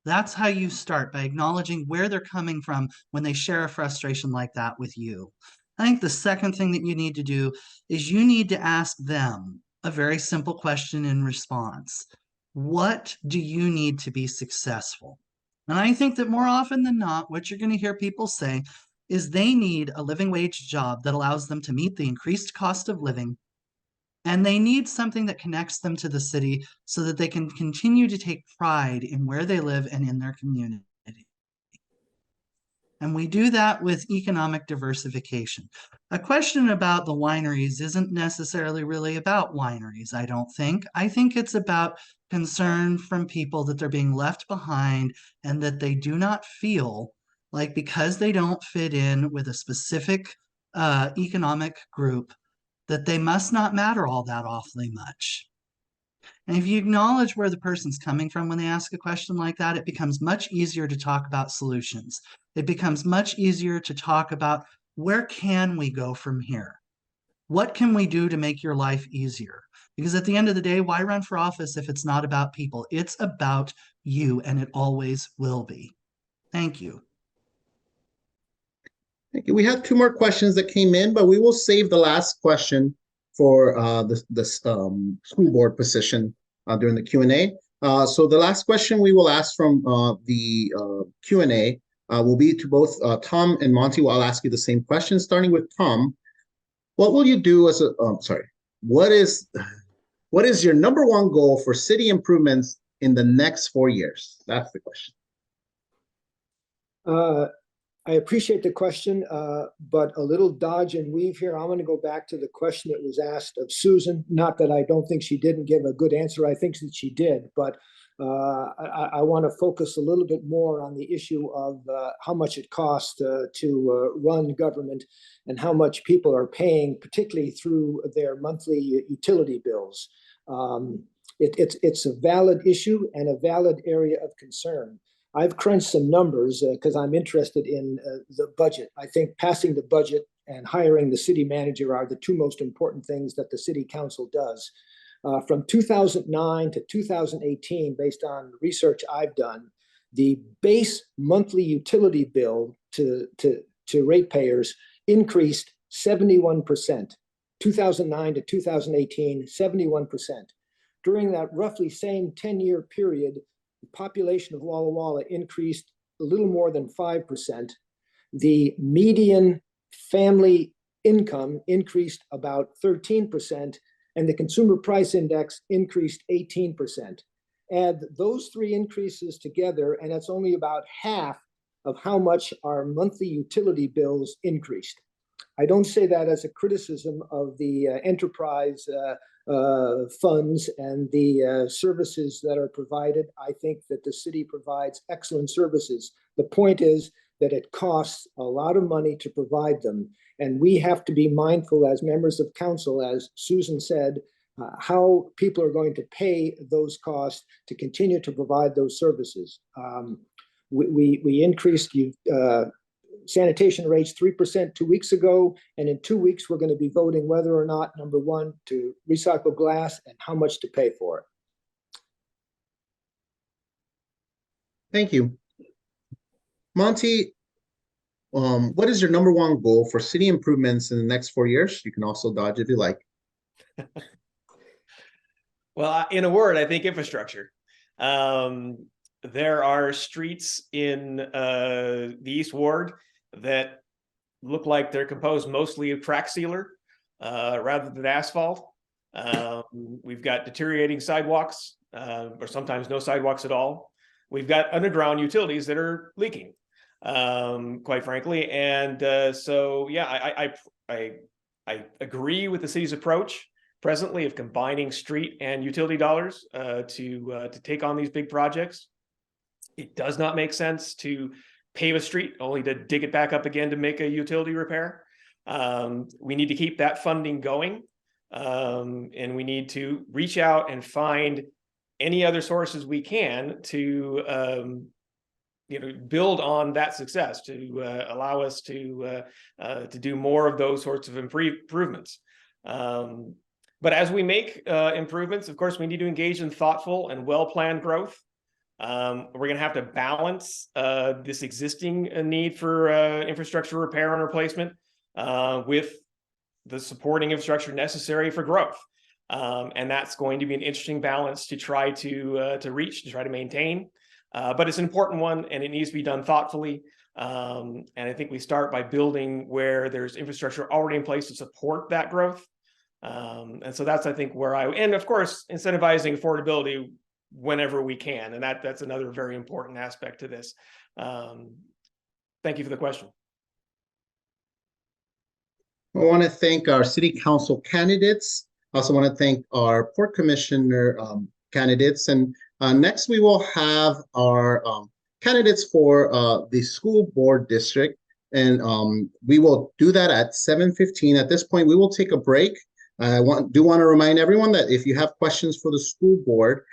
That's how you start, by acknowledging where they're coming from when they share a frustration like that with you. I think the second thing that you need to do is you need to ask them a very simple question in response. What do you need to be successful? And I think that more often than not, what you're going to hear people say is they need a living wage job that allows them to meet the increased cost of living. And they need something that connects them to the city so that they can continue to take pride in where they live and in their community. And we do that with economic diversification. A question about the wineries isn't necessarily really about wineries, I don't think. I think it's about concern from people that they're being left behind and that they do not feel like, because they don't fit in with a specific economic group, that they must not matter all that awfully much. And if you acknowledge where the person's coming from when they ask a question like that, it becomes much easier to talk about solutions. It becomes much easier to talk about, where can we go from here? What can we do to make your life easier? Because at the end of the day, why run for office if it's not about people? It's about you, and it always will be. Thank you. Thank you. We have two more questions that came in, but we will save the last question for the school board position during the Q&A. So the last question we will ask from the Q&A will be to both Tom and Monty. I'll ask you the same question, starting with Tom. What will you do as a, what is your number one goal for city improvements in the next 4 years? That's the question. I appreciate the question, but a little dodge and weave here. I'm going to go back to the question that was asked of Susan. Not that I don't think she didn't give a good answer. I think that she did, but I want to focus a little bit more on the issue of how much it costs to run government and how much people are paying, particularly through their monthly utility bills. It's a valid issue and a valid area of concern. I've crunched some numbers because I'm interested in the budget. I think passing the budget and hiring the city manager are the two most important things that the city council does. From 2009 to 2018, based on research I've done, the base monthly utility bill to ratepayers increased 71%. 2009 to 2018, 71%. During that roughly same 10-year period, the population of Walla Walla increased a little more than 5%. The median family income increased about 13%, and the consumer price index increased 18%. Add those three increases together, and that's only about half of how much our monthly utility bills increased. I don't say that as a criticism of the enterprise funds and the services that are provided. I think that the city provides excellent services. The point is that it costs a lot of money to provide them. And we have to be mindful as members of council, as Susan said, how people are going to pay those costs to continue to provide those services. We increased sanitation rates 3% 2 weeks ago, and in 2 weeks we're going to be voting whether or not, number one, to recycle glass and how much to pay for it. Thank you. Monty, what is your number one goal for city improvements in the next 4 years? You can also dodge if you like. Well, in a word, I think infrastructure. There are streets in the East Ward that look like they're composed mostly of track sealer rather than asphalt. We've got deteriorating sidewalks, or sometimes no sidewalks at all. We've got underground utilities that are leaking. quite frankly. And so, yeah, I agree with the city's approach presently of combining street and utility dollars to take on these big projects. It does not make sense to pave a street only to dig it back up again to make a utility repair. We need to keep that funding going, and we need to reach out and find any other sources we can to build on that success, to allow us to do more of those sorts of improvements. But as we make improvements, of course, we need to engage in thoughtful and well-planned growth. We're going to have to balance this existing need for infrastructure repair and replacement with the supporting infrastructure necessary for growth. And that's going to be an interesting balance to try to reach, to try to maintain. But it's an important one, and it needs to be done thoughtfully. And I think we start by building where there's infrastructure already in place to support that growth. And so that's, I think, and of course, incentivizing affordability whenever we can. And that's another very important aspect to this. Thank you for the question. I want to thank our city council candidates. I also want to thank our port commissioner candidates. And next we will have our candidates for the school board district. And we will do that at 7:15. At this point, we will take a break. I do want to remind everyone that if you have questions for the school board,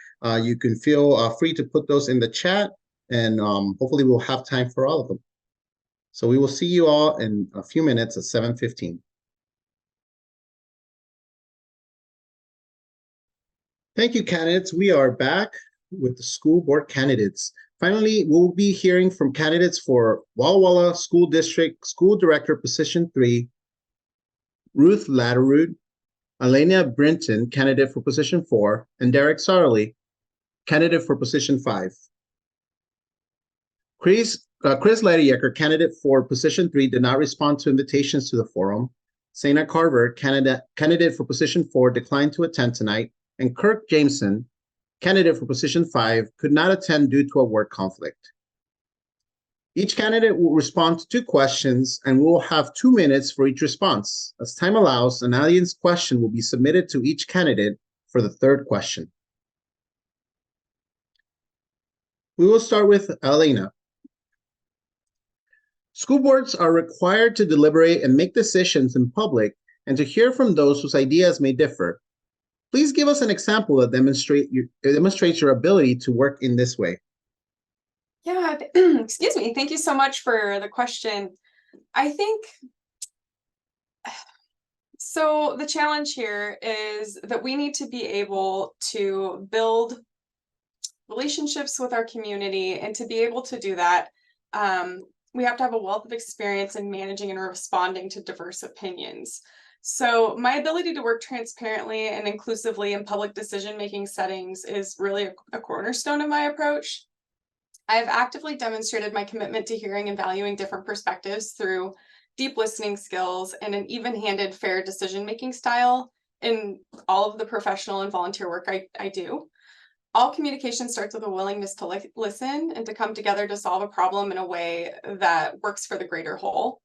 you can feel free to put those in the chat, and hopefully we'll have time for all of them. So we will see you all in a few minutes at 7:15. Thank you, candidates. We are back with the school board candidates. Finally, we'll be hearing from candidates for Walla Walla School District School Director Position 3, Ruth Latterud, Elena Brinton, candidate for Position 4, and Derek Sarley, candidate for Position 5. Chris Lediecker, candidate for Position 3, did not respond to invitations to the forum. Sana Carver, candidate for Position 4, declined to attend tonight. And Kirk Jameson, candidate for Position 5, could not attend due to a work conflict. Each candidate will respond to 2 questions, and we will have 2 minutes for each response. As time allows, an audience question will be submitted to each candidate for the 3rd question. We will start with Elena. School boards are required to deliberate and make decisions in public and to hear from those whose ideas may differ. Please give us an example that demonstrates your ability to work in this way. Yeah, excuse me. Thank you so much for the question. I think, so the challenge here is that we need to be able to build relationships with our community, and to be able to do that, we have to have a wealth of experience in managing and responding to diverse opinions. So my ability to work transparently and inclusively in public decision-making settings is really a cornerstone of my approach. I have actively demonstrated my commitment to hearing and valuing different perspectives through deep listening skills and an even-handed, fair decision-making style in all of the professional and volunteer work I do. All communication starts with a willingness to listen and to come together to solve a problem in a way that works for the greater whole.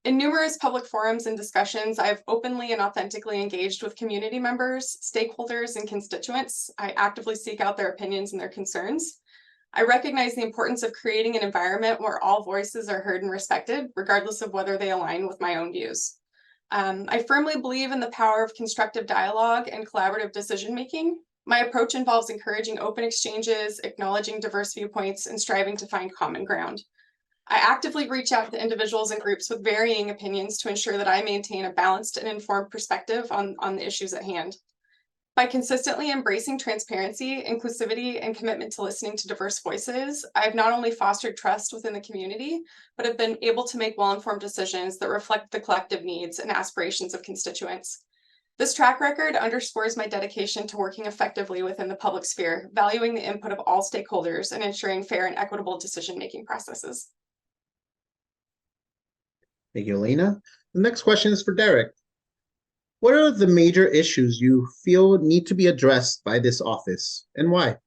In numerous public forums and discussions, I've openly and authentically engaged with community members, stakeholders, and constituents. I actively seek out their opinions and their concerns. I recognize the importance of creating an environment where all voices are heard and respected, regardless of whether they align with my own views. I firmly believe in the power of constructive dialogue and collaborative decision-making. My approach involves encouraging open exchanges, acknowledging diverse viewpoints, and striving to find common ground. I actively reach out to individuals and groups with varying opinions to ensure that I maintain a balanced and informed perspective on the issues at hand. By consistently embracing transparency, inclusivity, and commitment to listening to diverse voices, I've not only fostered trust within the community, but have been able to make well-informed decisions that reflect the collective needs and aspirations of constituents. This track record underscores my dedication to working effectively within the public sphere, valuing the input of all stakeholders and ensuring fair and equitable decision-making processes. Thank you, Elena. The next question is for Derek. What are the major issues you feel need to be addressed by this office, and why?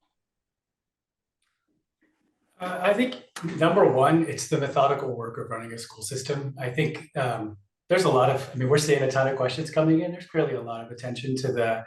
I think number one, it's the methodical work of running a school system. I think there's a lot of, I mean, we're seeing a ton of questions coming in. There's clearly a lot of attention to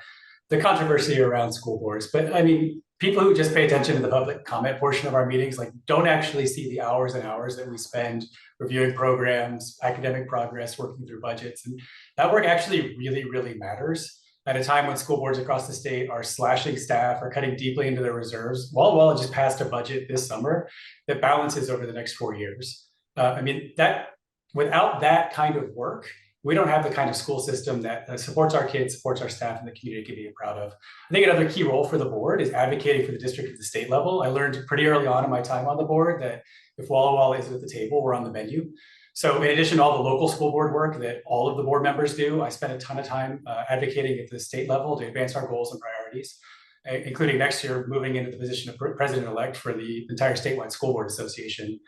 the controversy around school boards. But I mean, people who just pay attention to the public comment portion of our meetings, like don't actually see the hours and hours that we spend reviewing programs, academic progress, working through budgets. And that work actually really, really matters. At a time when school boards across the state are slashing staff or cutting deeply into their reserves, Walla Walla just passed a budget this summer that balances over the next 4 years. I mean, that without that kind of work, we don't have the kind of school system that supports our kids, supports our staff, and the community can be proud of. I think another key role for the board is advocating for the district at the state level. I learned pretty early on in my time on the board that if Walla Walla isn't at the table, we're on the menu. So in addition to all the local school board work that all of the board members do, I spend a ton of time advocating at the state level to advance our goals and priorities, including next year moving into the position of president-elect for the entire statewide school board association.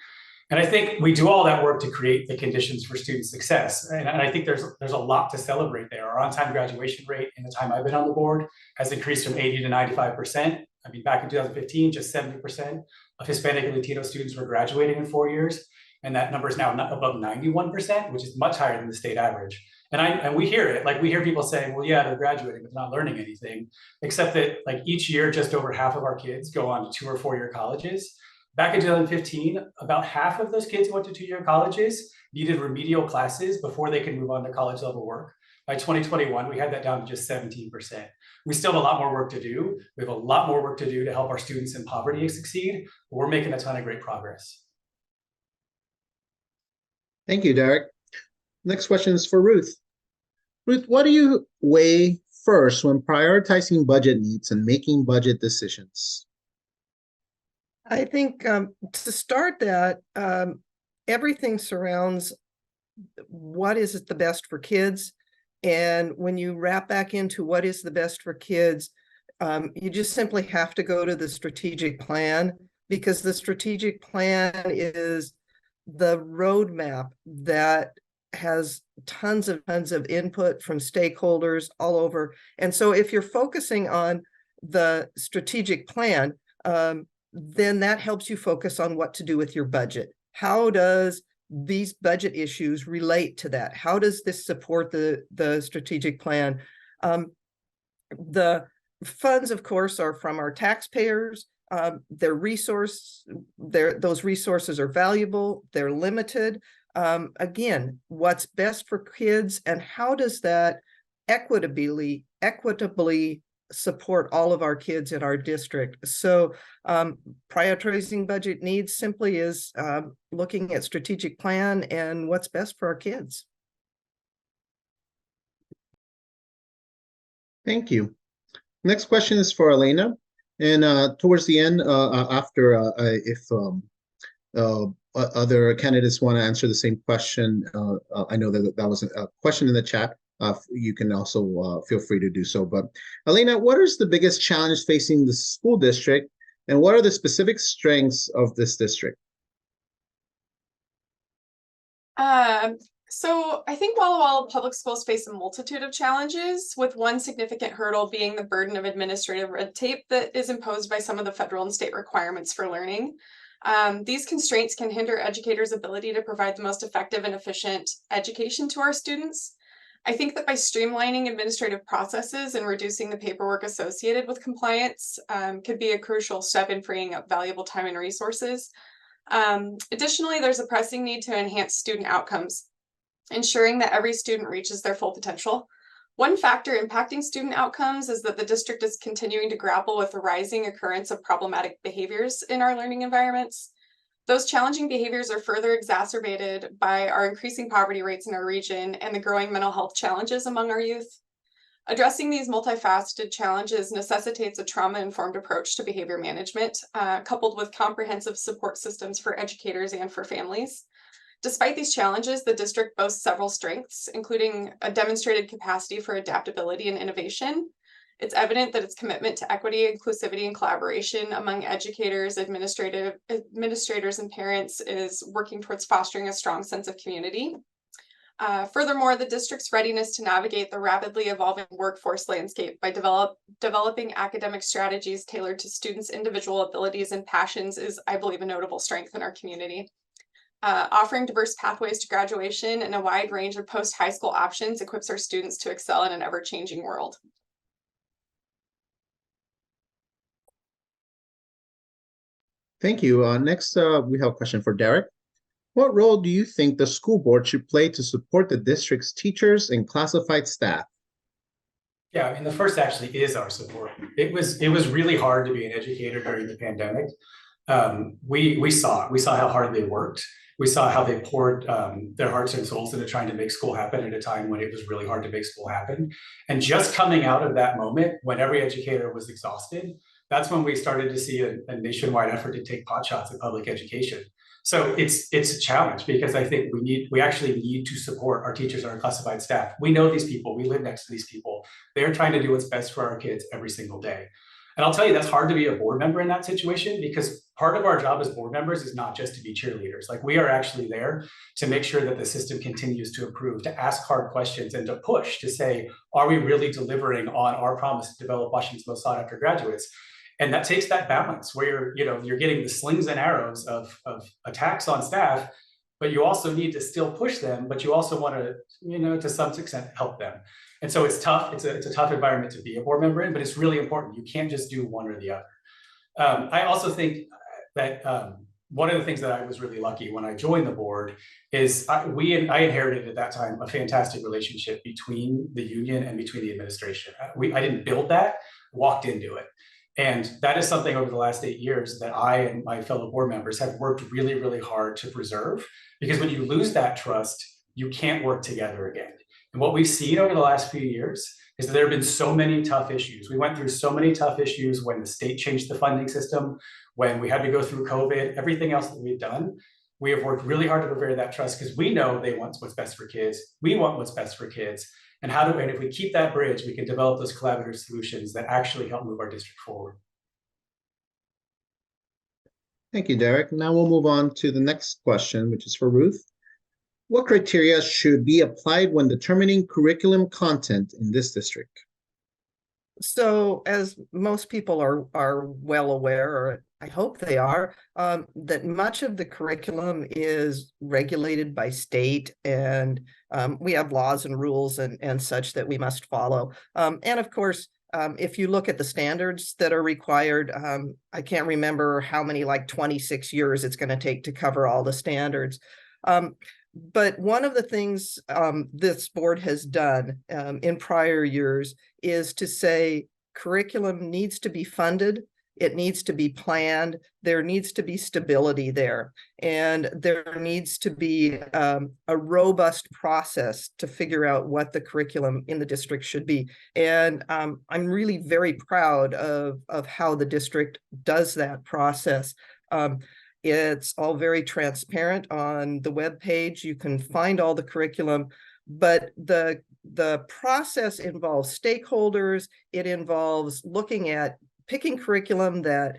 And I think we do all that work to create the conditions for student success. And I think there's a lot to celebrate there. Our on-time graduation rate in the time I've been on the board has increased from 80 to 95%. I mean, back in 2015, just 70% of Hispanic and Latino students were graduating in 4 years. And that number is now above 91%, which is much higher than the state average. And we hear it, like we hear people saying, well, yeah, they're graduating, but they're not learning anything, except that like each year, just over half of our kids go on to 2 or 4 year colleges. Back in 2015, about half of those kids who went to 2-year colleges needed remedial classes before they could move on to college level work. By 2021, we had that down to just 17%. We still have a lot more work to do. We have a lot more work to do to help our students in poverty succeed, but we're making a ton of great progress. Thank you, Derek. Next question is for Ruth. Ruth, what do you weigh first when prioritizing budget needs and making budget decisions? I think to start that, everything surrounds what is the best for kids. And when you wrap back into what is the best for kids, you just simply have to go to the strategic plan, because the strategic plan is the roadmap that has tons of input from stakeholders all over. And so if you're focusing on the strategic plan, then that helps you focus on what to do with your budget. How does these budget issues relate to that? How does this support the strategic plan? The funds, of course, are from our taxpayers. Those resources are valuable, they're limited. Again, what's best for kids and how does that equitably support all of our kids in our district? So prioritizing budget needs simply is looking at strategic plan and what's best for our kids. Thank you. Next question is for Elena. And towards the end, after if other candidates want to answer the same question, I know that was a question in the chat. You can also feel free to do so. But Elena, what is the biggest challenge facing the school district, and what are the specific strengths of this district? So I think Walla Walla public schools face a multitude of challenges, with one significant hurdle being the burden of administrative red tape that is imposed by some of the federal and state requirements for learning. These constraints can hinder educators' ability to provide the most effective and efficient education to our students. I think that by streamlining administrative processes and reducing the paperwork associated with compliance could be a crucial step in freeing up valuable time and resources. Additionally, there's a pressing need to enhance student outcomes, ensuring that every student reaches their full potential. One factor impacting student outcomes is that the district is continuing to grapple with the rising occurrence of problematic behaviors in our learning environments. Those challenging behaviors are further exacerbated by our increasing poverty rates in our region and the growing mental health challenges among our youth. Addressing these multifaceted challenges necessitates a trauma-informed approach to behavior management, coupled with comprehensive support systems for educators and for families. Despite these challenges, the district boasts several strengths, including a demonstrated capacity for adaptability and innovation. It's evident that its commitment to equity, inclusivity, and collaboration among educators, administrators, and parents is working towards fostering a strong sense of community. Furthermore, the district's readiness to navigate the rapidly evolving workforce landscape by developing academic strategies tailored to students' individual abilities and passions is, I believe, a notable strength in our community. Offering diverse pathways to graduation and a wide range of post-high school options equips our students to excel in an ever-changing world. Thank you. Next, we have a question for Derek. What role do you think the school board should play to support the district's teachers and classified staff? Yeah, I mean, the first actually is our support. It was really hard to be an educator during the pandemic. We saw how hard they worked. We saw how they poured their hearts and souls into trying to make school happen at a time when it was really hard to make school happen. And just coming out of that moment, when every educator was exhausted, that's when we started to see a nationwide effort to take potshots at public education. So it's a challenge, because I think we actually need to support our teachers and our classified staff. We know these people, we live next to these people. They're trying to do what's best for our kids every single day. And I'll tell you, that's hard to be a board member in that situation, because part of our job as board members is not just to be cheerleaders. Like, we are actually there to make sure that the system continues to improve, to ask hard questions, and to push to say, are we really delivering on our promise to develop Washington's most sought after graduates? And that takes that balance where you're getting the slings and arrows of attacks on staff, but you also need to still push them, but you also want to some extent help them. And so it's tough. It's a tough environment to be a board member in, but it's really important. You can't just do one or the other. I also think that one of the things that I was really lucky when I joined the board is I inherited at that time a fantastic relationship between the union and between the administration. I didn't build that, walked into it. And that is something over the last 8 years that I and my fellow board members have worked really, really hard to preserve, because when you lose that trust, you can't work together again. And what we've seen over the last few years is that there have been so many tough issues. We went through so many tough issues when the state changed the funding system, when we had to go through COVID, everything else that we've done. We have worked really hard to prepare that trust, because we know they want what's best for kids. We want what's best for kids. And and if we keep that bridge, we can develop those collaborative solutions that actually help move our district forward. Thank you, Derek. Now we'll move on to the next question, which is for Ruth. What criteria should be applied when determining curriculum content in this district? So, as most people are well aware, or I hope they are, that much of the curriculum is regulated by state, and we have laws and rules and such that we must follow. And of course, if you look at the standards that are required, I can't remember how many, like 26 years it's going to take to cover all the standards. But one of the things this board has done in prior years is to say curriculum needs to be funded, it needs to be planned, there needs to be stability there, and there needs to be a robust process to figure out what the curriculum in the district should be. And I'm really very proud of how the district does that process. It's all very transparent on the webpage. You can find all the curriculum, but the process involves stakeholders. It involves looking at picking curriculum that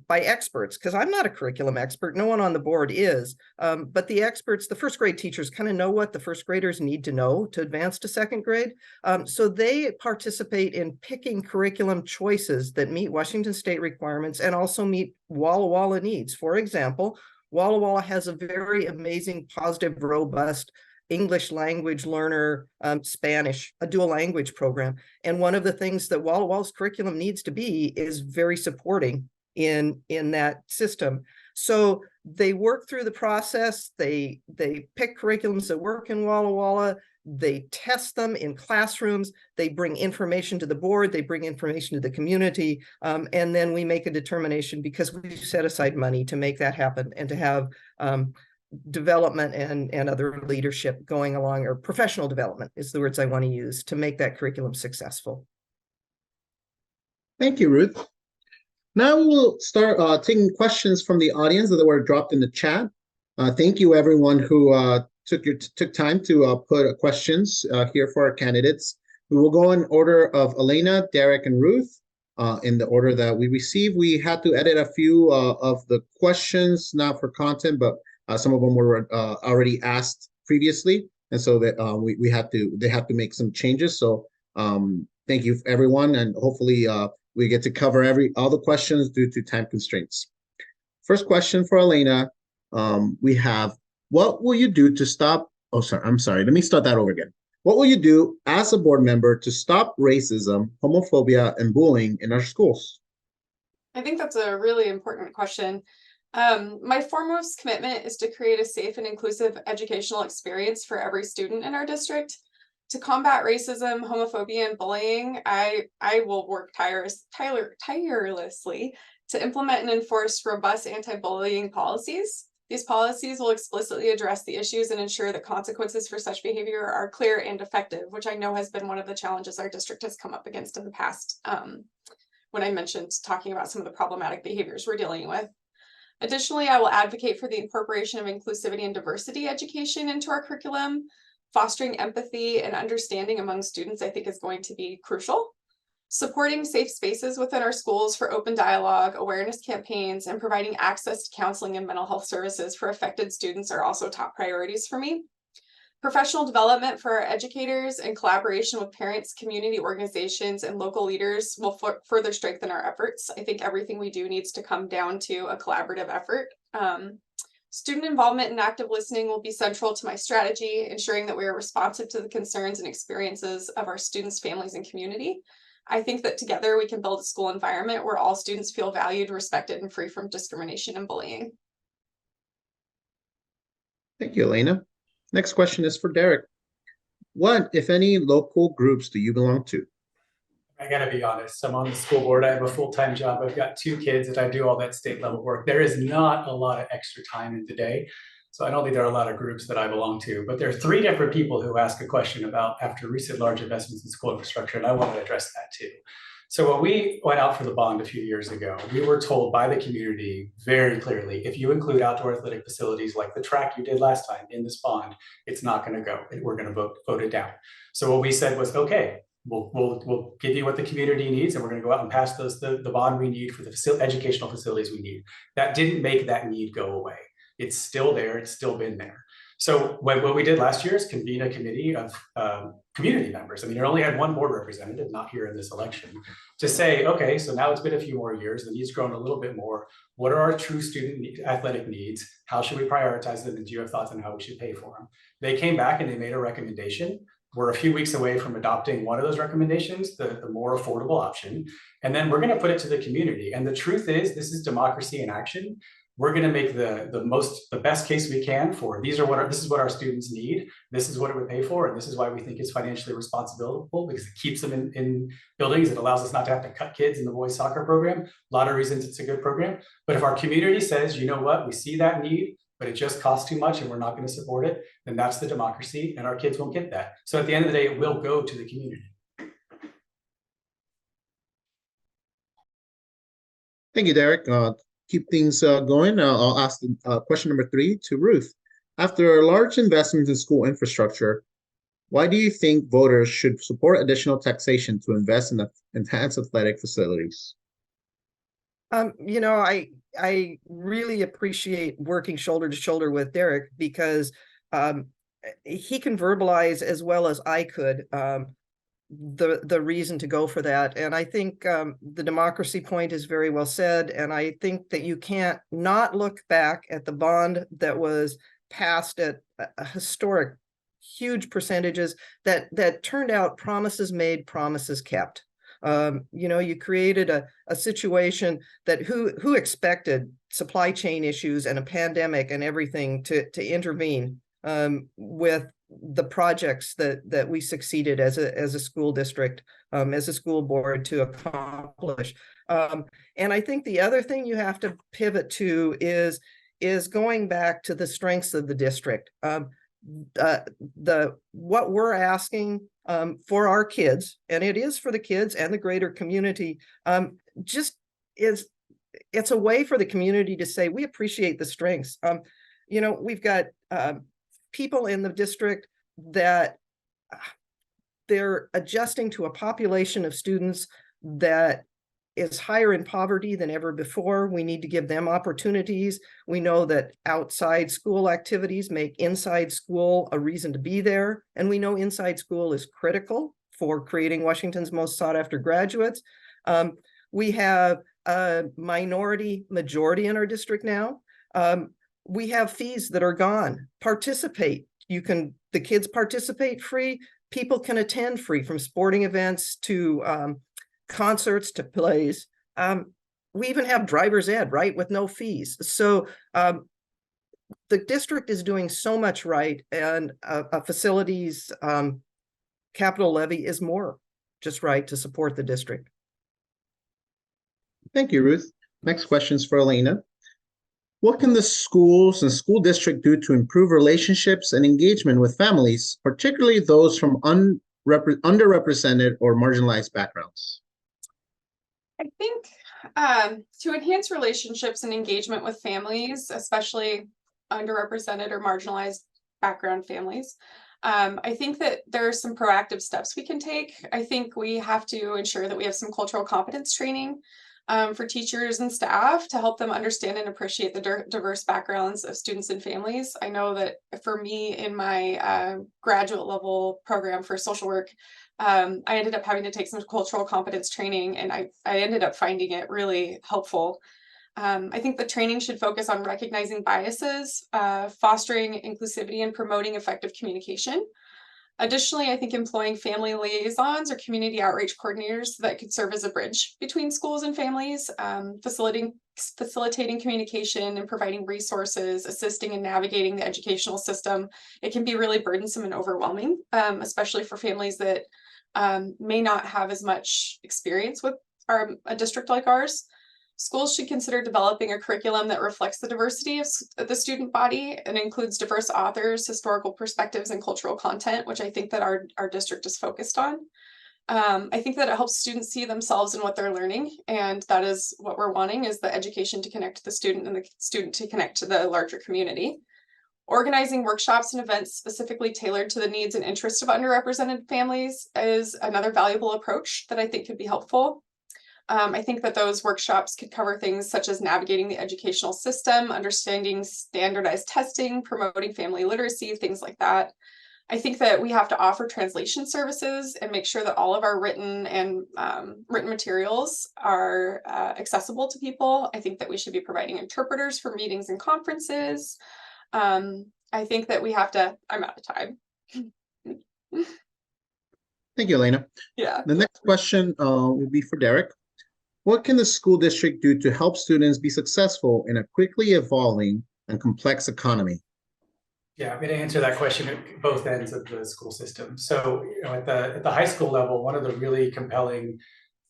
by experts, because I'm not a curriculum expert. No one on the board is, but the experts, the first grade teachers, kind of know what the first graders need to know to advance to second grade. So they participate in picking curriculum choices that meet Washington state requirements and also meet Walla Walla needs. For example, Walla Walla has a very amazing, positive, robust English language learner, Spanish, a dual language program. And one of the things that Walla Walla's curriculum needs to be is very supporting in that system. So they work through the process, they pick curriculums that work in Walla Walla, they test them in classrooms, they bring information to the board, they bring information to the community, and then we make a determination, because we set aside money to make that happen and to have development and other leadership going along, or professional development is the words I want to use, to make that curriculum successful. Thank you, Ruth. Now we'll start taking questions from the audience that were dropped in the chat. Thank you, everyone who took time to put questions here for our candidates. We will go in order of Elena, Derek, and Ruth in the order that we received. We had to edit a few of the questions, not for content, but some of them were already asked previously. and so that they have to make some changes. So thank you everyone, and hopefully we get to cover all the questions due to time constraints. First question for Elena, we have, what will you do to stop? Oh, sorry, I'm sorry. Let me start that over again. What will you do as a board member to stop racism, homophobia, and bullying in our schools? I think that's a really important question. My foremost commitment is to create a safe and inclusive educational experience for every student in our district. To combat racism, homophobia, and bullying, I will work tirelessly to implement and enforce robust anti-bullying policies. These policies will explicitly address the issues and ensure that consequences for such behavior are clear and effective, which I know has been one of the challenges our district has come up against in the past, when I mentioned talking about some of the problematic behaviors we're dealing with. Additionally, I will advocate for the incorporation of inclusivity and diversity education into our curriculum. Fostering empathy and understanding among students, I think, is going to be crucial. Supporting safe spaces within our schools for open dialogue, awareness campaigns, and providing access to counseling and mental health services for affected students are also top priorities for me. Professional development for our educators and collaboration with parents, community organizations, and local leaders will further strengthen our efforts. I think everything we do needs to come down to a collaborative effort. Student involvement and active listening will be central to my strategy, ensuring that we are responsive to the concerns and experiences of our students, families, and community. I think that together we can build a school environment where all students feel valued, respected, and free from discrimination and bullying. Thank you, Elena. Next question is for Derek. What, if any, local groups do you belong to? I gotta be honest, I'm on the school board. I have a full-time job. I've got 2 kids and I do all that state level work. There is not a lot of extra time in the day. So I don't think there are a lot of groups that I belong to, but there are 3 different people who ask a question about after recent large investments in school infrastructure, and I want to address that too. So when we went out for the bond a few years ago, we were told by the community very clearly, if you include outdoor athletic facilities like the track you did last time in this bond, it's not going to go. We're going to vote it down. So what we said was, okay, we'll give you what the community needs, and we're going to go out and pass the bond we need for the educational facilities we need. That didn't make that need go away. It's still there. It's still been there. So what we did last year is convene a committee of community members. I mean, you only had 1 board representative, not here in this election, to say, okay, so now it's been a few more years, the need's grown a little bit more. What are our true student athletic needs? How should we prioritize them? And do you have thoughts on how we should pay for them? They came back and they made a recommendation. We're a few weeks away from adopting one of those recommendations, the more affordable option. And then we're going to put it to the community. And the truth is, this is democracy in action. We're going to make the best case we can for this is what our students need. This is what it would pay for. And this is why we think it's financially responsible, because it keeps them in buildings. It allows us not to have to cut kids in the boys soccer program. A lot of reasons it's a good program. But if our community says, you know what, we see that need, but it just costs too much and we're not going to support it, then that's the democracy, and our kids won't get that. So at the end of the day, it will go to the community. Thank you, Derek. Keep things going. I'll ask question number 3 to Ruth. After large investments in school infrastructure, why do you think voters should support additional taxation to invest in enhanced athletic facilities? You know, I really appreciate working shoulder to shoulder with Derek, because he can verbalize as well as I could the reason to go for that. And I think the democracy point is very well said. And I think that you can't not look back at the bond that was passed at a historic, huge percentages that turned out promises made, promises kept. You know, you created a situation that who expected supply chain issues and a pandemic and everything to intervene with the projects that we succeeded as a school district, as a school board to accomplish. And I think the other thing you have to pivot to is going back to the strengths of the district. What we're asking for our kids, and it is for the kids and the greater community, it's a way for the community to say, we appreciate the strengths. You know, we've got people in the district that they're adjusting to a population of students that is higher in poverty than ever before. We need to give them opportunities. We know that outside school activities make inside school a reason to be there. And we know inside school is critical for creating Washington's most sought after graduates. We have a minority majority in our district now. We have fees that are gone. Participate. The kids participate free. People can attend free, from sporting events to concerts to plays. We even have driver's ed, right, with no fees. So the district is doing so much right, and a facilities capital levy is more just right to support the district. Thank you, Ruth. Next question is for Elena. What can the schools and school district do to improve relationships and engagement with families, particularly those from underrepresented or marginalized backgrounds? I think to enhance relationships and engagement with families, especially underrepresented or marginalized background families, I think that there are some proactive steps we can take. I think we have to ensure that we have some cultural competence training for teachers and staff to help them understand and appreciate the diverse backgrounds of students and families. I know that for me in my graduate level program for social work, I ended up having to take some cultural competence training, and I ended up finding it really helpful. I think the training should focus on recognizing biases, fostering inclusivity, and promoting effective communication. Additionally, I think employing family liaisons or community outreach coordinators that could serve as a bridge between schools and families, facilitating communication and providing resources, assisting in navigating the educational system. It can be really burdensome and overwhelming, especially for families that may not have as much experience with a district like ours. Schools should consider developing a curriculum that reflects the diversity of the student body and includes diverse authors, historical perspectives, and cultural content, which I think that our district is focused on. I think that it helps students see themselves in what they're learning, and that is what we're wanting, is the education to connect to the student and the student to connect to the larger community. Organizing workshops and events specifically tailored to the needs and interests of underrepresented families is another valuable approach that I think could be helpful. I think that those workshops could cover things such as navigating the educational system, understanding standardized testing, promoting family literacy, things like that. I think that we have to offer translation services and make sure that all of our written materials are accessible to people. I think that we should be providing interpreters for meetings and conferences. I think that we have to, I'm out of time. Thank you, Elena. Yeah. The next question will be for Derek. What can the school district do to help students be successful in a quickly evolving and complex economy? Yeah, I'm going to answer that question at both ends of the school system. So, at the high school level, one of the really compelling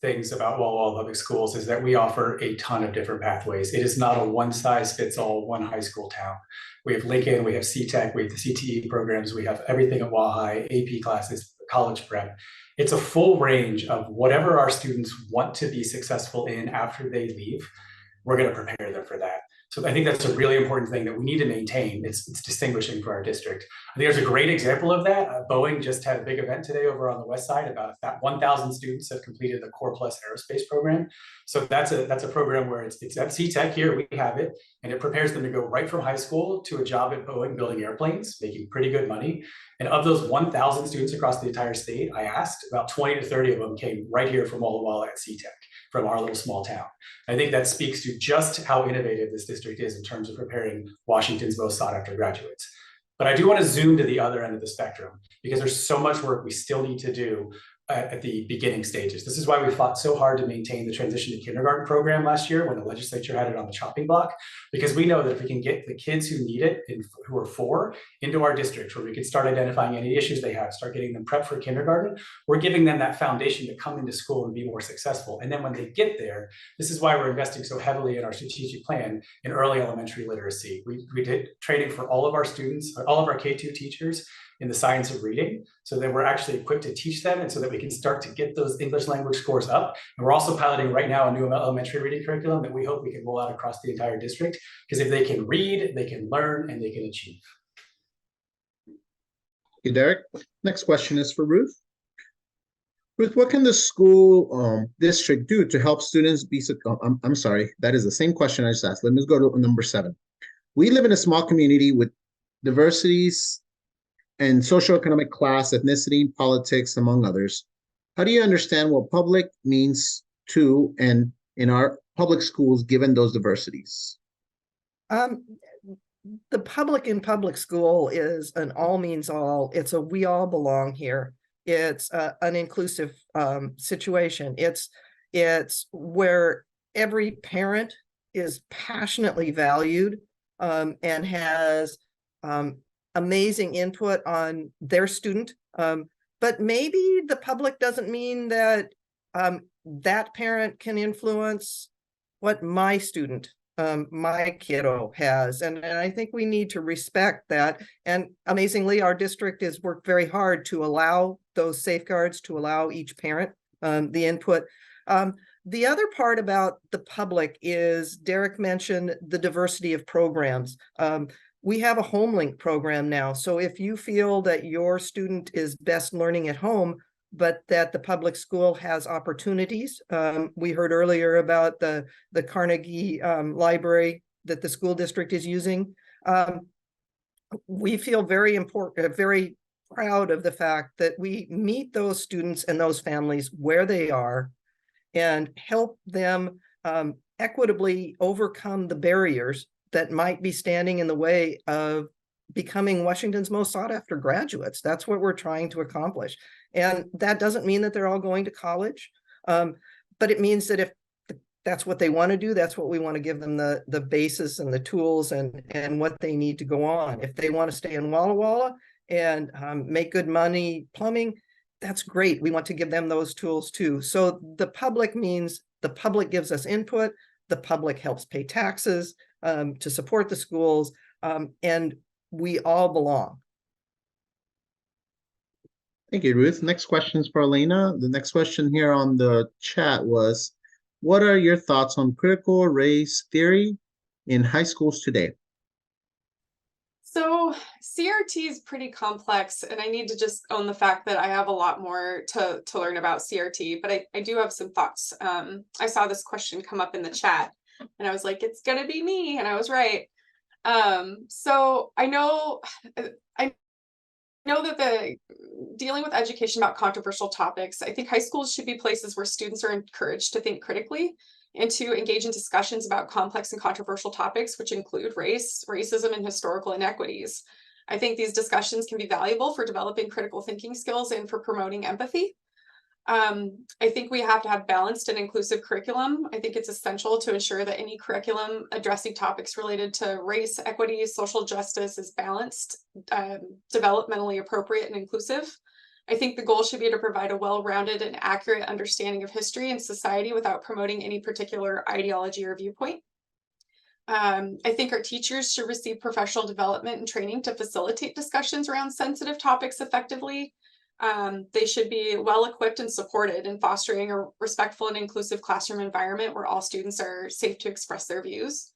things about Walla Walla Public Schools is that we offer a ton of different pathways. It is not a one-size-fits-all, one high school town. We have Lincoln, we have CTEC, we have the CTE programs, we have everything at Walla High, AP classes, college prep. It's a full range of whatever our students want to be successful in after they leave. We're going to prepare them for that. So I think that's a really important thing that we need to maintain. It's distinguishing for our district. I think there's a great example of that. Boeing just had a big event today over on the west side. About 1,000 students have completed the Core Plus Aerospace program. So that's a program where it's at CTEC here, we have it, and it prepares them to go right from high school to a job at Boeing building airplanes, making pretty good money. And of those 1,000 students across the entire state, I asked, about 20 to 30 of them came right here from Walla Walla at CTEC, from our little small town. I think that speaks to just how innovative this district is in terms of preparing Washington's most sought after graduates. But I do want to zoom to the other end of the spectrum, because there's so much work we still need to do at the beginning stages. This is why we fought so hard to maintain the transition to kindergarten program last year when the legislature had it on the chopping block, because we know that if we can get the kids who need it, who are 4, into our district, where we can start identifying any issues they have, start getting them prepped for kindergarten, we're giving them that foundation to come into school and be more successful. And then when they get there, this is why we're investing so heavily in our strategic plan in early elementary literacy. We did training for all of our students, all of our K-2 teachers, in the science of reading, so that we're actually equipped to teach them, and so that we can start to get those English language scores up. And we're also piloting right now a new elementary reading curriculum that we hope we can roll out across the entire district, because if they can read, they can learn, and they can achieve. Thank you, Derek. Next question is for Ruth. Ruth, what can the school district do to help students be I'm sorry, that is the same question I just asked. Let me go to number 7. We live in a small community with diversities and socioeconomic class, ethnicity, politics, among others. How do you understand what public means to and in our public schools given those diversities? The public in public school is an all means all. It's a we all belong here. It's an inclusive situation. It's where every parent is passionately valued and has amazing input on their student. But maybe the public doesn't mean that that parent can influence what my student, my kiddo has. And I think we need to respect that. And amazingly, our district has worked very hard to allow those safeguards, to allow each parent the input. The other part about the public is Derek mentioned the diversity of programs. We have a HomeLink program now. So if you feel that your student is best learning at home, but that the public school has opportunities. We heard earlier about the Carnegie Library that the school district is using. We feel very proud of the fact that we meet those students and those families where they are and help them equitably overcome the barriers that might be standing in the way of becoming Washington's most sought after graduates. That's what we're trying to accomplish. And that doesn't mean that they're all going to college, but it means that if that's what they want to do, that's what we want to give them the basis and the tools and what they need to go on. If they want to stay in Walla Walla and make good money plumbing, that's great. We want to give them those tools too. So the public means the public gives us input, the public helps pay taxes to support the schools, and we all belong. Thank you, Ruth. Next question is for Elena. The next question here on the chat was, what are your thoughts on critical race theory in high schools today? So CRT is pretty complex, and I need to just own the fact that I have a lot more to learn about CRT, but I do have some thoughts. I saw this question come up in the chat, and I was like, it's gonna be me, and I was right. So I know that dealing with education about controversial topics, I think high schools should be places where students are encouraged to think critically and to engage in discussions about complex and controversial topics, which include race, racism, and historical inequities. I think these discussions can be valuable for developing critical thinking skills and for promoting empathy. I think we have to have balanced and inclusive curriculum. I think it's essential to ensure that any curriculum addressing topics related to race, equity, social justice is balanced, developmentally appropriate, and inclusive. I think the goal should be to provide a well-rounded and accurate understanding of history and society without promoting any particular ideology or viewpoint. I think our teachers should receive professional development and training to facilitate discussions around sensitive topics effectively. They should be well equipped and supported in fostering a respectful and inclusive classroom environment where all students are safe to express their views.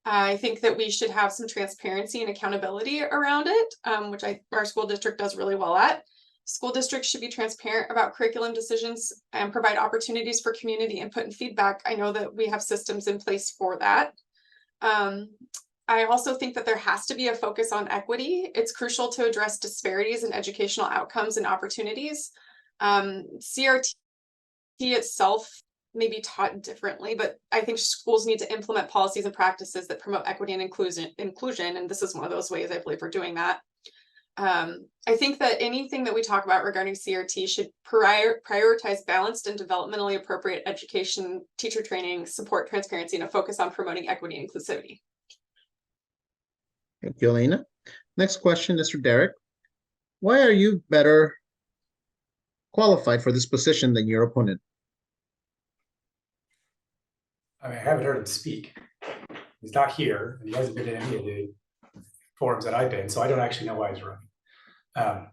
I think that we should have some transparency and accountability around it, which our school district does really well at. School districts should be transparent about curriculum decisions and provide opportunities for community input and feedback. I know that we have systems in place for that. I also think that there has to be a focus on equity. It's crucial to address disparities in educational outcomes and opportunities. CRT itself may be taught differently, but I think schools need to implement policies and practices that promote equity and inclusion, and this is one of those ways I believe we're doing that. I think that anything that we talk about regarding CRT should prioritize balanced and developmentally appropriate education, teacher training, support transparency, and a focus on promoting equity and inclusivity. Thank you, Elena. Next question is for Derek. Why are you better qualified for this position than your opponent? I mean, I haven't heard him speak. He's not here, and he hasn't been in any of the forums that I've been, so I don't actually know why he's running.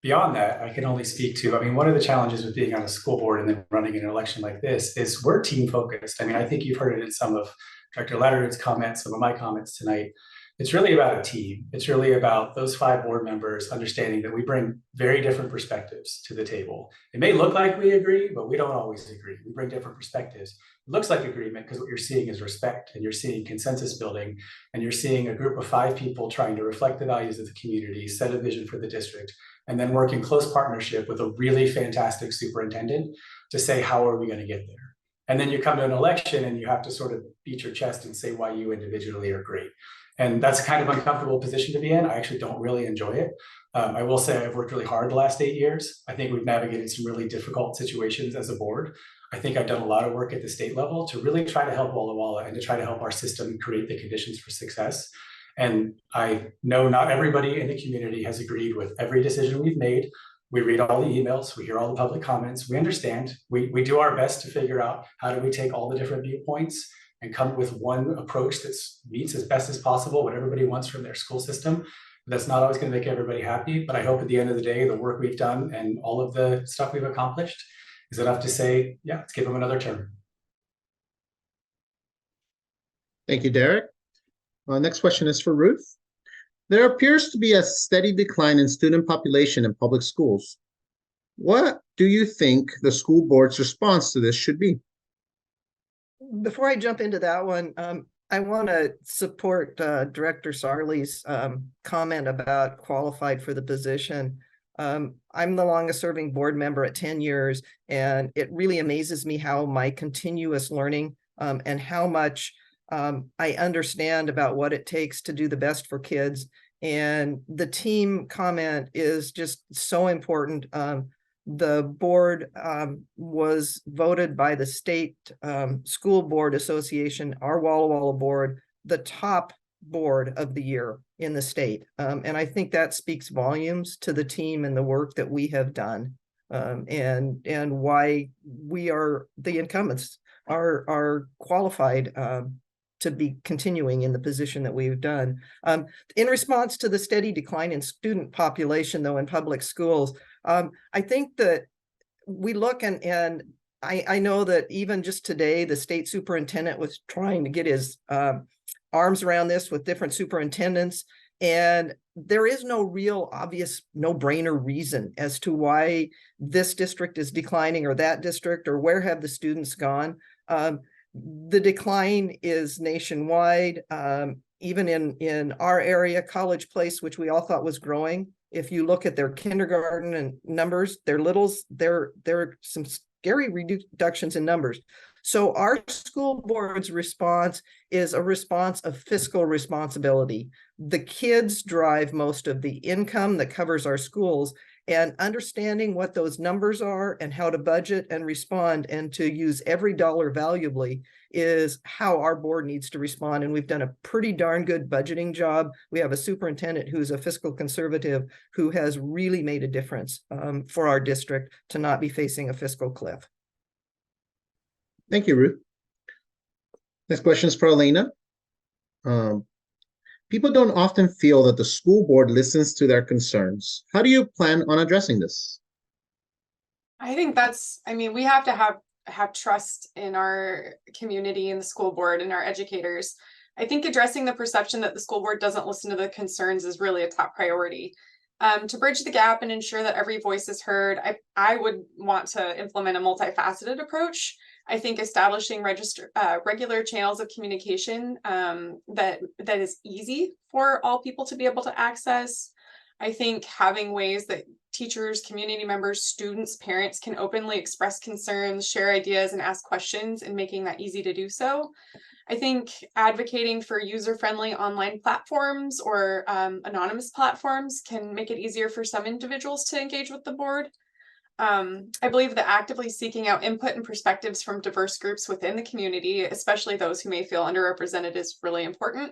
Beyond that, I can only speak to, I mean, one of the challenges with being on a school board and then running an election like this is we're team focused. I mean, I think you've heard it in some of Director Letteridge's comments, some of my comments tonight. It's really about a team. It's really about those 5 board members understanding that we bring very different perspectives to the table. It may look like we agree, but we don't always agree. We bring different perspectives. It looks like agreement because what you're seeing is respect, and you're seeing consensus building, and you're seeing a group of 5 people trying to reflect the values of the community, set a vision for the district, and then work in close partnership with a really fantastic superintendent to say, how are we going to get there? And then you come to an election and you have to sort of beat your chest and say why you individually are great. And that's a kind of uncomfortable position to be in. I actually don't really enjoy it. I will say I've worked really hard the last 8 years. I think we've navigated some really difficult situations as a board. I think I've done a lot of work at the state level to really try to help Walla Walla and to try to help our system create the conditions for success. And I know not everybody in the community has agreed with every decision we've made. We read all the emails, we hear all the public comments, we understand. We do our best to figure out how do we take all the different viewpoints and come with one approach that meets as best as possible what everybody wants from their school system. That's not always going to make everybody happy, but I hope at the end of the day, the work we've done and all of the stuff we've accomplished is enough to say, yeah, let's give them another term. Thank you, Derek. Next question is for Ruth. There appears to be a steady decline in student population in public schools. What do you think the school board's response to this should be? Before I jump into that one, I want to support Director Sarley's comment about qualified for the position. I'm the longest serving board member at 10 years, and it really amazes me how my continuous learning and how much I understand about what it takes to do the best for kids. And the team comment is just so important. The board was voted by the State School Board Association, our Walla Walla board, the top board of the year in the state. And I think that speaks volumes to the team and the work that we have done, and why we are the incumbents are qualified to be continuing in the position that we've done. In response to the steady decline in student population, though, in public schools, I think that we look and I know that even just today, the state superintendent was trying to get his arms around this with different superintendents, and there is no real obvious no-brainer reason as to why this district is declining or that district, or where have the students gone. The decline is nationwide. Even in our area, College Place, which we all thought was growing, if you look at their kindergarten and numbers, their littles, there are some scary reductions in numbers. So our school board's response is a response of fiscal responsibility. The kids drive most of the income that covers our schools, and understanding what those numbers are and how to budget and respond and to use every dollar valuably is how our board needs to respond. And we've done a pretty darn good budgeting job. We have a superintendent who's a fiscal conservative who has really made a difference for our district to not be facing a fiscal cliff. Thank you, Ruth. Next question is for Elena. People don't often feel that the school board listens to their concerns. How do you plan on addressing this? I think we have to have trust in our community and the school board and our educators. I think addressing the perception that the school board doesn't listen to the concerns is really a top priority. To bridge the gap and ensure that every voice is heard, I would want to implement a multifaceted approach. I think establishing regular channels of communication that is easy for all people to be able to access. I think having ways that teachers, community members, students, parents can openly express concerns, share ideas, and ask questions, and making that easy to do so. I think advocating for user-friendly online platforms or anonymous platforms can make it easier for some individuals to engage with the board. I believe that actively seeking out input and perspectives from diverse groups within the community, especially those who may feel underrepresented, is really important.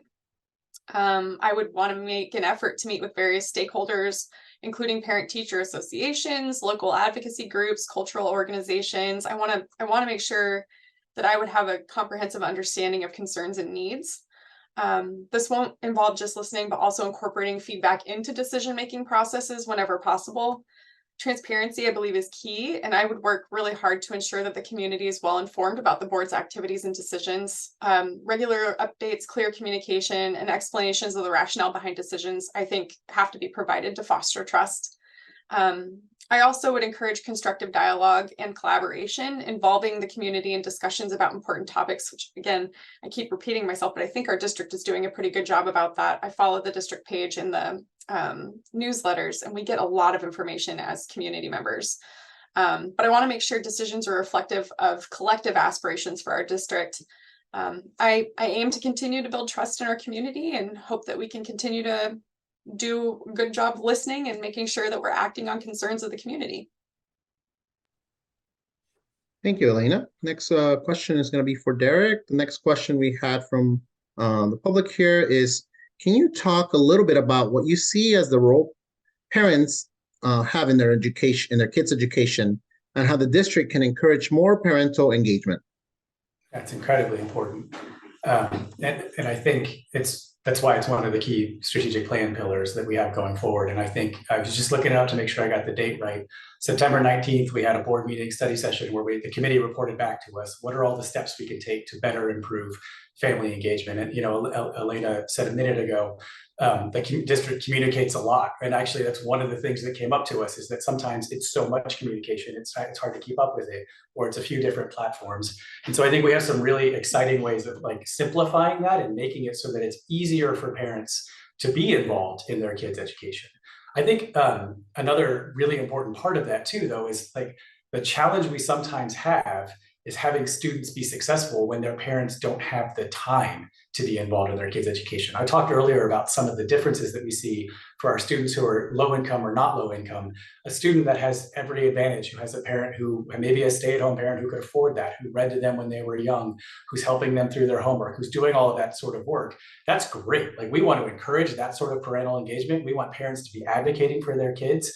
I would want to make an effort to meet with various stakeholders, including parent-teacher associations, local advocacy groups, cultural organizations. I want to make sure that I would have a comprehensive understanding of concerns and needs. This won't involve just listening, but also incorporating feedback into decision-making processes whenever possible. Transparency, I believe, is key, and I would work really hard to ensure that the community is well informed about the board's activities and decisions. Regular updates, clear communication, and explanations of the rationale behind decisions, I think, have to be provided to foster trust. I also would encourage constructive dialogue and collaboration involving the community in discussions about important topics, which, again, I keep repeating myself, but I think our district is doing a pretty good job about that. I follow the district page in the newsletters, and we get a lot of information as community members. But I want to make sure decisions are reflective of collective aspirations for our district. I aim to continue to build trust in our community and hope that we can continue to do a good job listening and making sure that we're acting on concerns of the community. Thank you, Elena. Next question is going to be for Derek. The next question we had from the public here is, can you talk a little bit about what you see as the role parents have in their education, in their kids' education, and how the district can encourage more parental engagement? That's incredibly important. And I think that's why it's one of the key strategic plan pillars that we have going forward. And I think I was just looking it up to make sure I got the date right. September 19th, we had a board meeting study session where the committee reported back to us, what are all the steps we can take to better improve family engagement? And, you know, Elena said a minute ago, the district communicates a lot. And actually, that's one of the things that came up to us, is that sometimes it's so much communication, it's hard to keep up with it, or it's a few different platforms. And so I think we have some really exciting ways of like simplifying that and making it so that it's easier for parents to be involved in their kids' education. I think another really important part of that too, though, is like the challenge we sometimes have is having students be successful when their parents don't have the time to be involved in their kids' education. I talked earlier about some of the differences that we see for our students who are low income or not low income. A student that has every advantage, who has a parent who, maybe a stay-at-home parent who could afford that, who read to them when they were young, who's helping them through their homework, who's doing all of that sort of work, that's great. Like, we want to encourage that sort of parental engagement. We want parents to be advocating for their kids.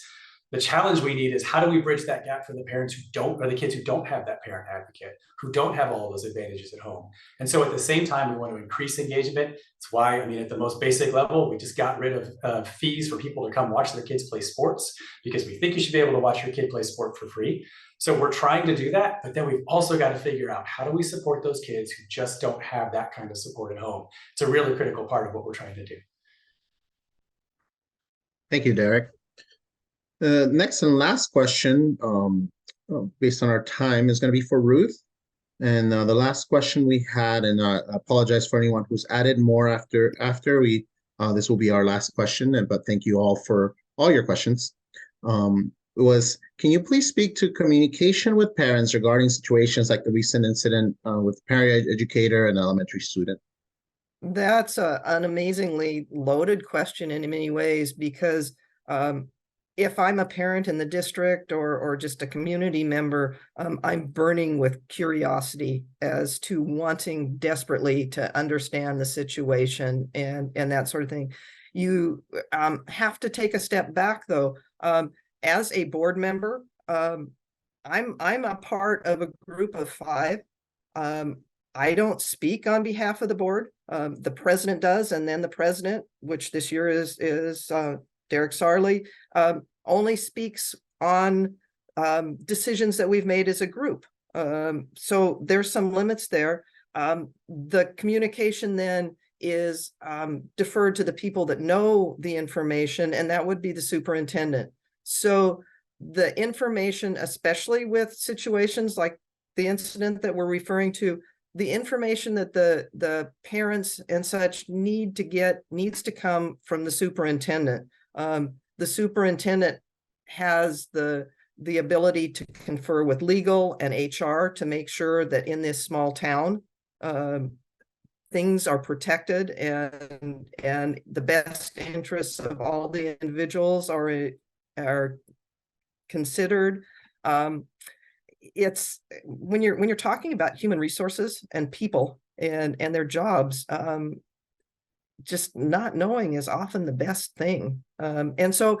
The challenge we need is, how do we bridge that gap for the parents who don't, or the kids who don't have that parent advocate, who don't have all of those advantages at home? And so at the same time, we want to increase engagement. It's why, I mean, at the most basic level, we just got rid of fees for people to come watch their kids play sports, because we think you should be able to watch your kid play sport for free. So we're trying to do that, but then we've also got to figure out, how do we support those kids who just don't have that kind of support at home? It's a really critical part of what we're trying to do. Thank you, Derek. The next and last question, based on our time, is going to be for Ruth. And the last question we had, and I apologize for anyone who's added more after we, this will be our last question, but thank you all for all your questions. Was, can you please speak to communication with parents regarding situations like the recent incident with a paraeducator and elementary student? That's an amazingly loaded question in many ways, because if I'm a parent in the district or just a community member, I'm burning with curiosity as to wanting desperately to understand the situation and that sort of thing. You have to take a step back, though. As a board member, I'm a part of a group of 5. I don't speak on behalf of the board. The president does, and then the president, which this year is Derek Sarley, only speaks on decisions that we've made as a group. So there's some limits there. The communication then is deferred to the people that know the information, and that would be the superintendent. So the information, especially with situations like the incident that we're referring to, the information that the parents and such need to get needs to come from the superintendent. The superintendent has the ability to confer with legal and HR to make sure that in this small town, things are protected and the best interests of all the individuals are considered. It's when you're talking about human resources and people and their jobs, just not knowing is often the best thing. And so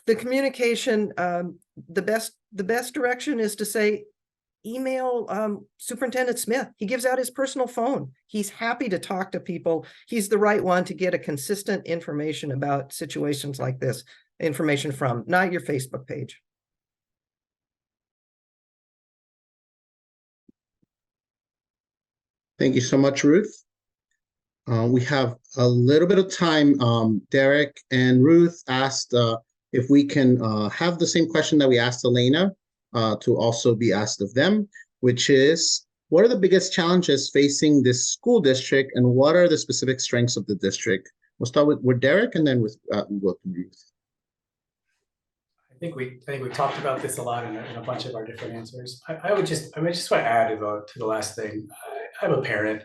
the communication, the best direction is to say, email Superintendent Smith. He gives out his personal phone. He's happy to talk to people. He's the right one to get a consistent information about situations like this. information from, not your Facebook page. Thank you so much, Ruth. We have a little bit of time. Derek and Ruth asked if we can have the same question that we asked Elena to also be asked of them, which is, what are the biggest challenges facing this school district and what are the specific strengths of the district? We'll start with Derek and then with Ruth. I think we talked about this a lot in a bunch of our different answers. I just want to add to the last thing. I'm a parent.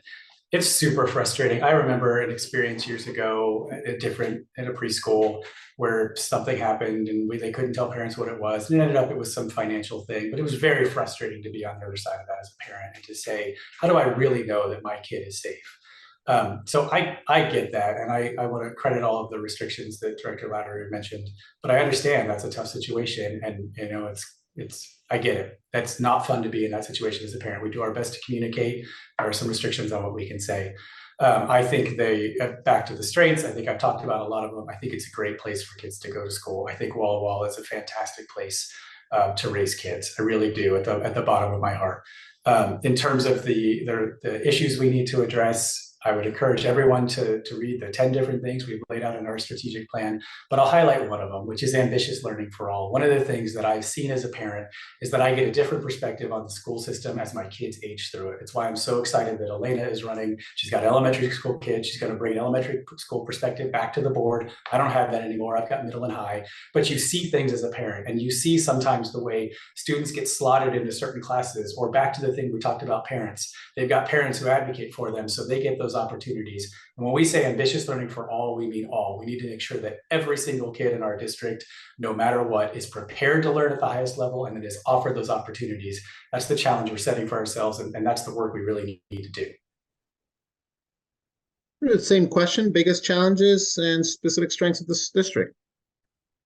It's super frustrating. I remember an experience years ago at a preschool where something happened and they couldn't tell parents what it was. And it ended up, it was some financial thing, but it was very frustrating to be on the other side of that as a parent and to say, how do I really know that my kid is safe? So I get that. And I want to credit all of the restrictions that Director Lattery mentioned, but I understand that's a tough situation. And, you know, I get it. That's not fun to be in that situation as a parent. We do our best to communicate. There are some restrictions on what we can say. I think back to the strengths, I think I've talked about a lot of them. I think it's a great place for kids to go to school. I think Walla Walla is a fantastic place to raise kids. I really do, at the bottom of my heart. In terms of the issues we need to address, I would encourage everyone to read the 10 different things we've laid out in our strategic plan, but I'll highlight one of them, which is ambitious learning for all. One of the things that I've seen as a parent is that I get a different perspective on the school system as my kids age through it. It's why I'm so excited that Elena is running. She's got elementary school kids. She's going to bring elementary school perspective back to the board. I don't have that anymore. I've got middle and high, but you see things as a parent and you see sometimes the way students get slotted into certain classes, or back to the thing we talked about parents. They've got parents who advocate for them, so they get those opportunities. And when we say ambitious learning for all, we mean all. We need to make sure that every single kid in our district, no matter what, is prepared to learn at the highest level and that is offered those opportunities. That's the challenge we're setting for ourselves, and that's the work we really need to do. Same question, biggest challenges and specific strengths of this district.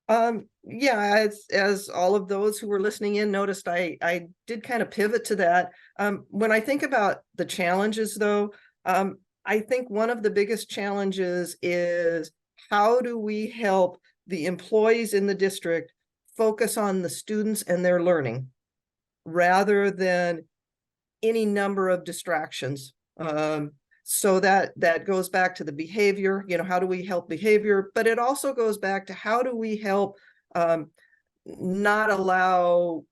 Yeah, as all of those who were listening in noticed, I did kind of pivot to that. When I think about the challenges though, I think one of the biggest challenges is, how do we help the employees in the district focus on the students and their learning rather than any number of distractions? So that goes back to the behavior, you know, how do we help behavior? But it also goes back to, how do we help not allow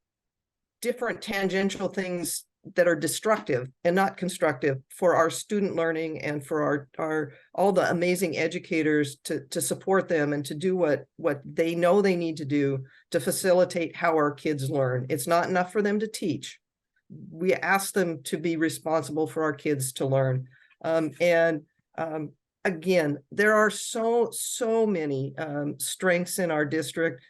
different tangential things that are destructive and not constructive for our student learning, and for our all the amazing educators to support them and to do what they know they need to do to facilitate how our kids learn. It's not enough for them to teach. We ask them to be responsible for our kids to learn. Again, there are so many strengths in our district.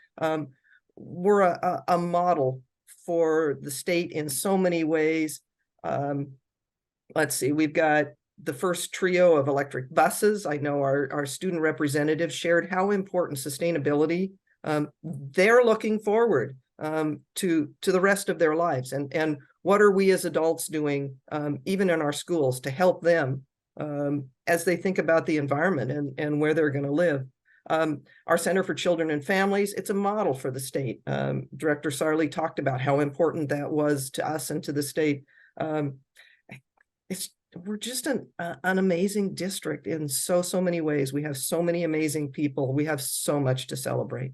We're a model for the state in so many ways. Let's see, we've got the first trio of electric buses. I know our student representatives shared how important sustainability. They're looking forward to the rest of their lives, and what are we as adults doing, even in our schools, to help them as they think about the environment and where they're going to live. Our Center for Children and Families, it's a model for the state. Director Sarli talked about how important that was to us and to the state. We're just an amazing district in so many ways. We have so many amazing people. We have so much to celebrate.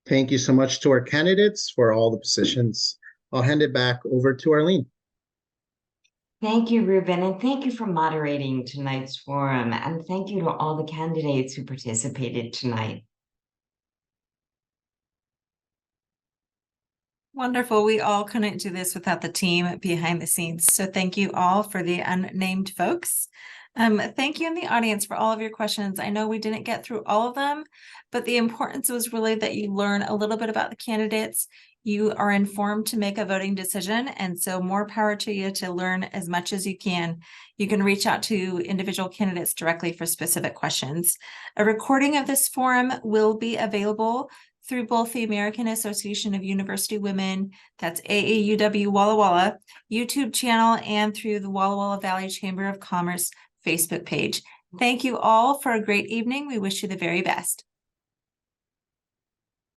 Thank you so much to our candidates for all the positions. I'll hand it back over to Arlene. Thank you, Ruben, and thank you for moderating tonight's forum, and thank you to all the candidates who participated tonight. Wonderful. We all couldn't do this without the team behind the scenes. So thank you all for the unnamed folks. Thank you in the audience for all of your questions. I know we didn't get through all of them, but the importance was really that you learn a little bit about the candidates. You are informed to make a voting decision, and so more power to you to learn as much as you can. You can reach out to individual candidates directly for specific questions. A recording of this forum will be available through both the American Association of University Women, that's AAUW-Walla Walla, YouTube channel, and through the Walla Walla Valley Chamber of Commerce Facebook page. Thank you all for a great evening. We wish you the very best.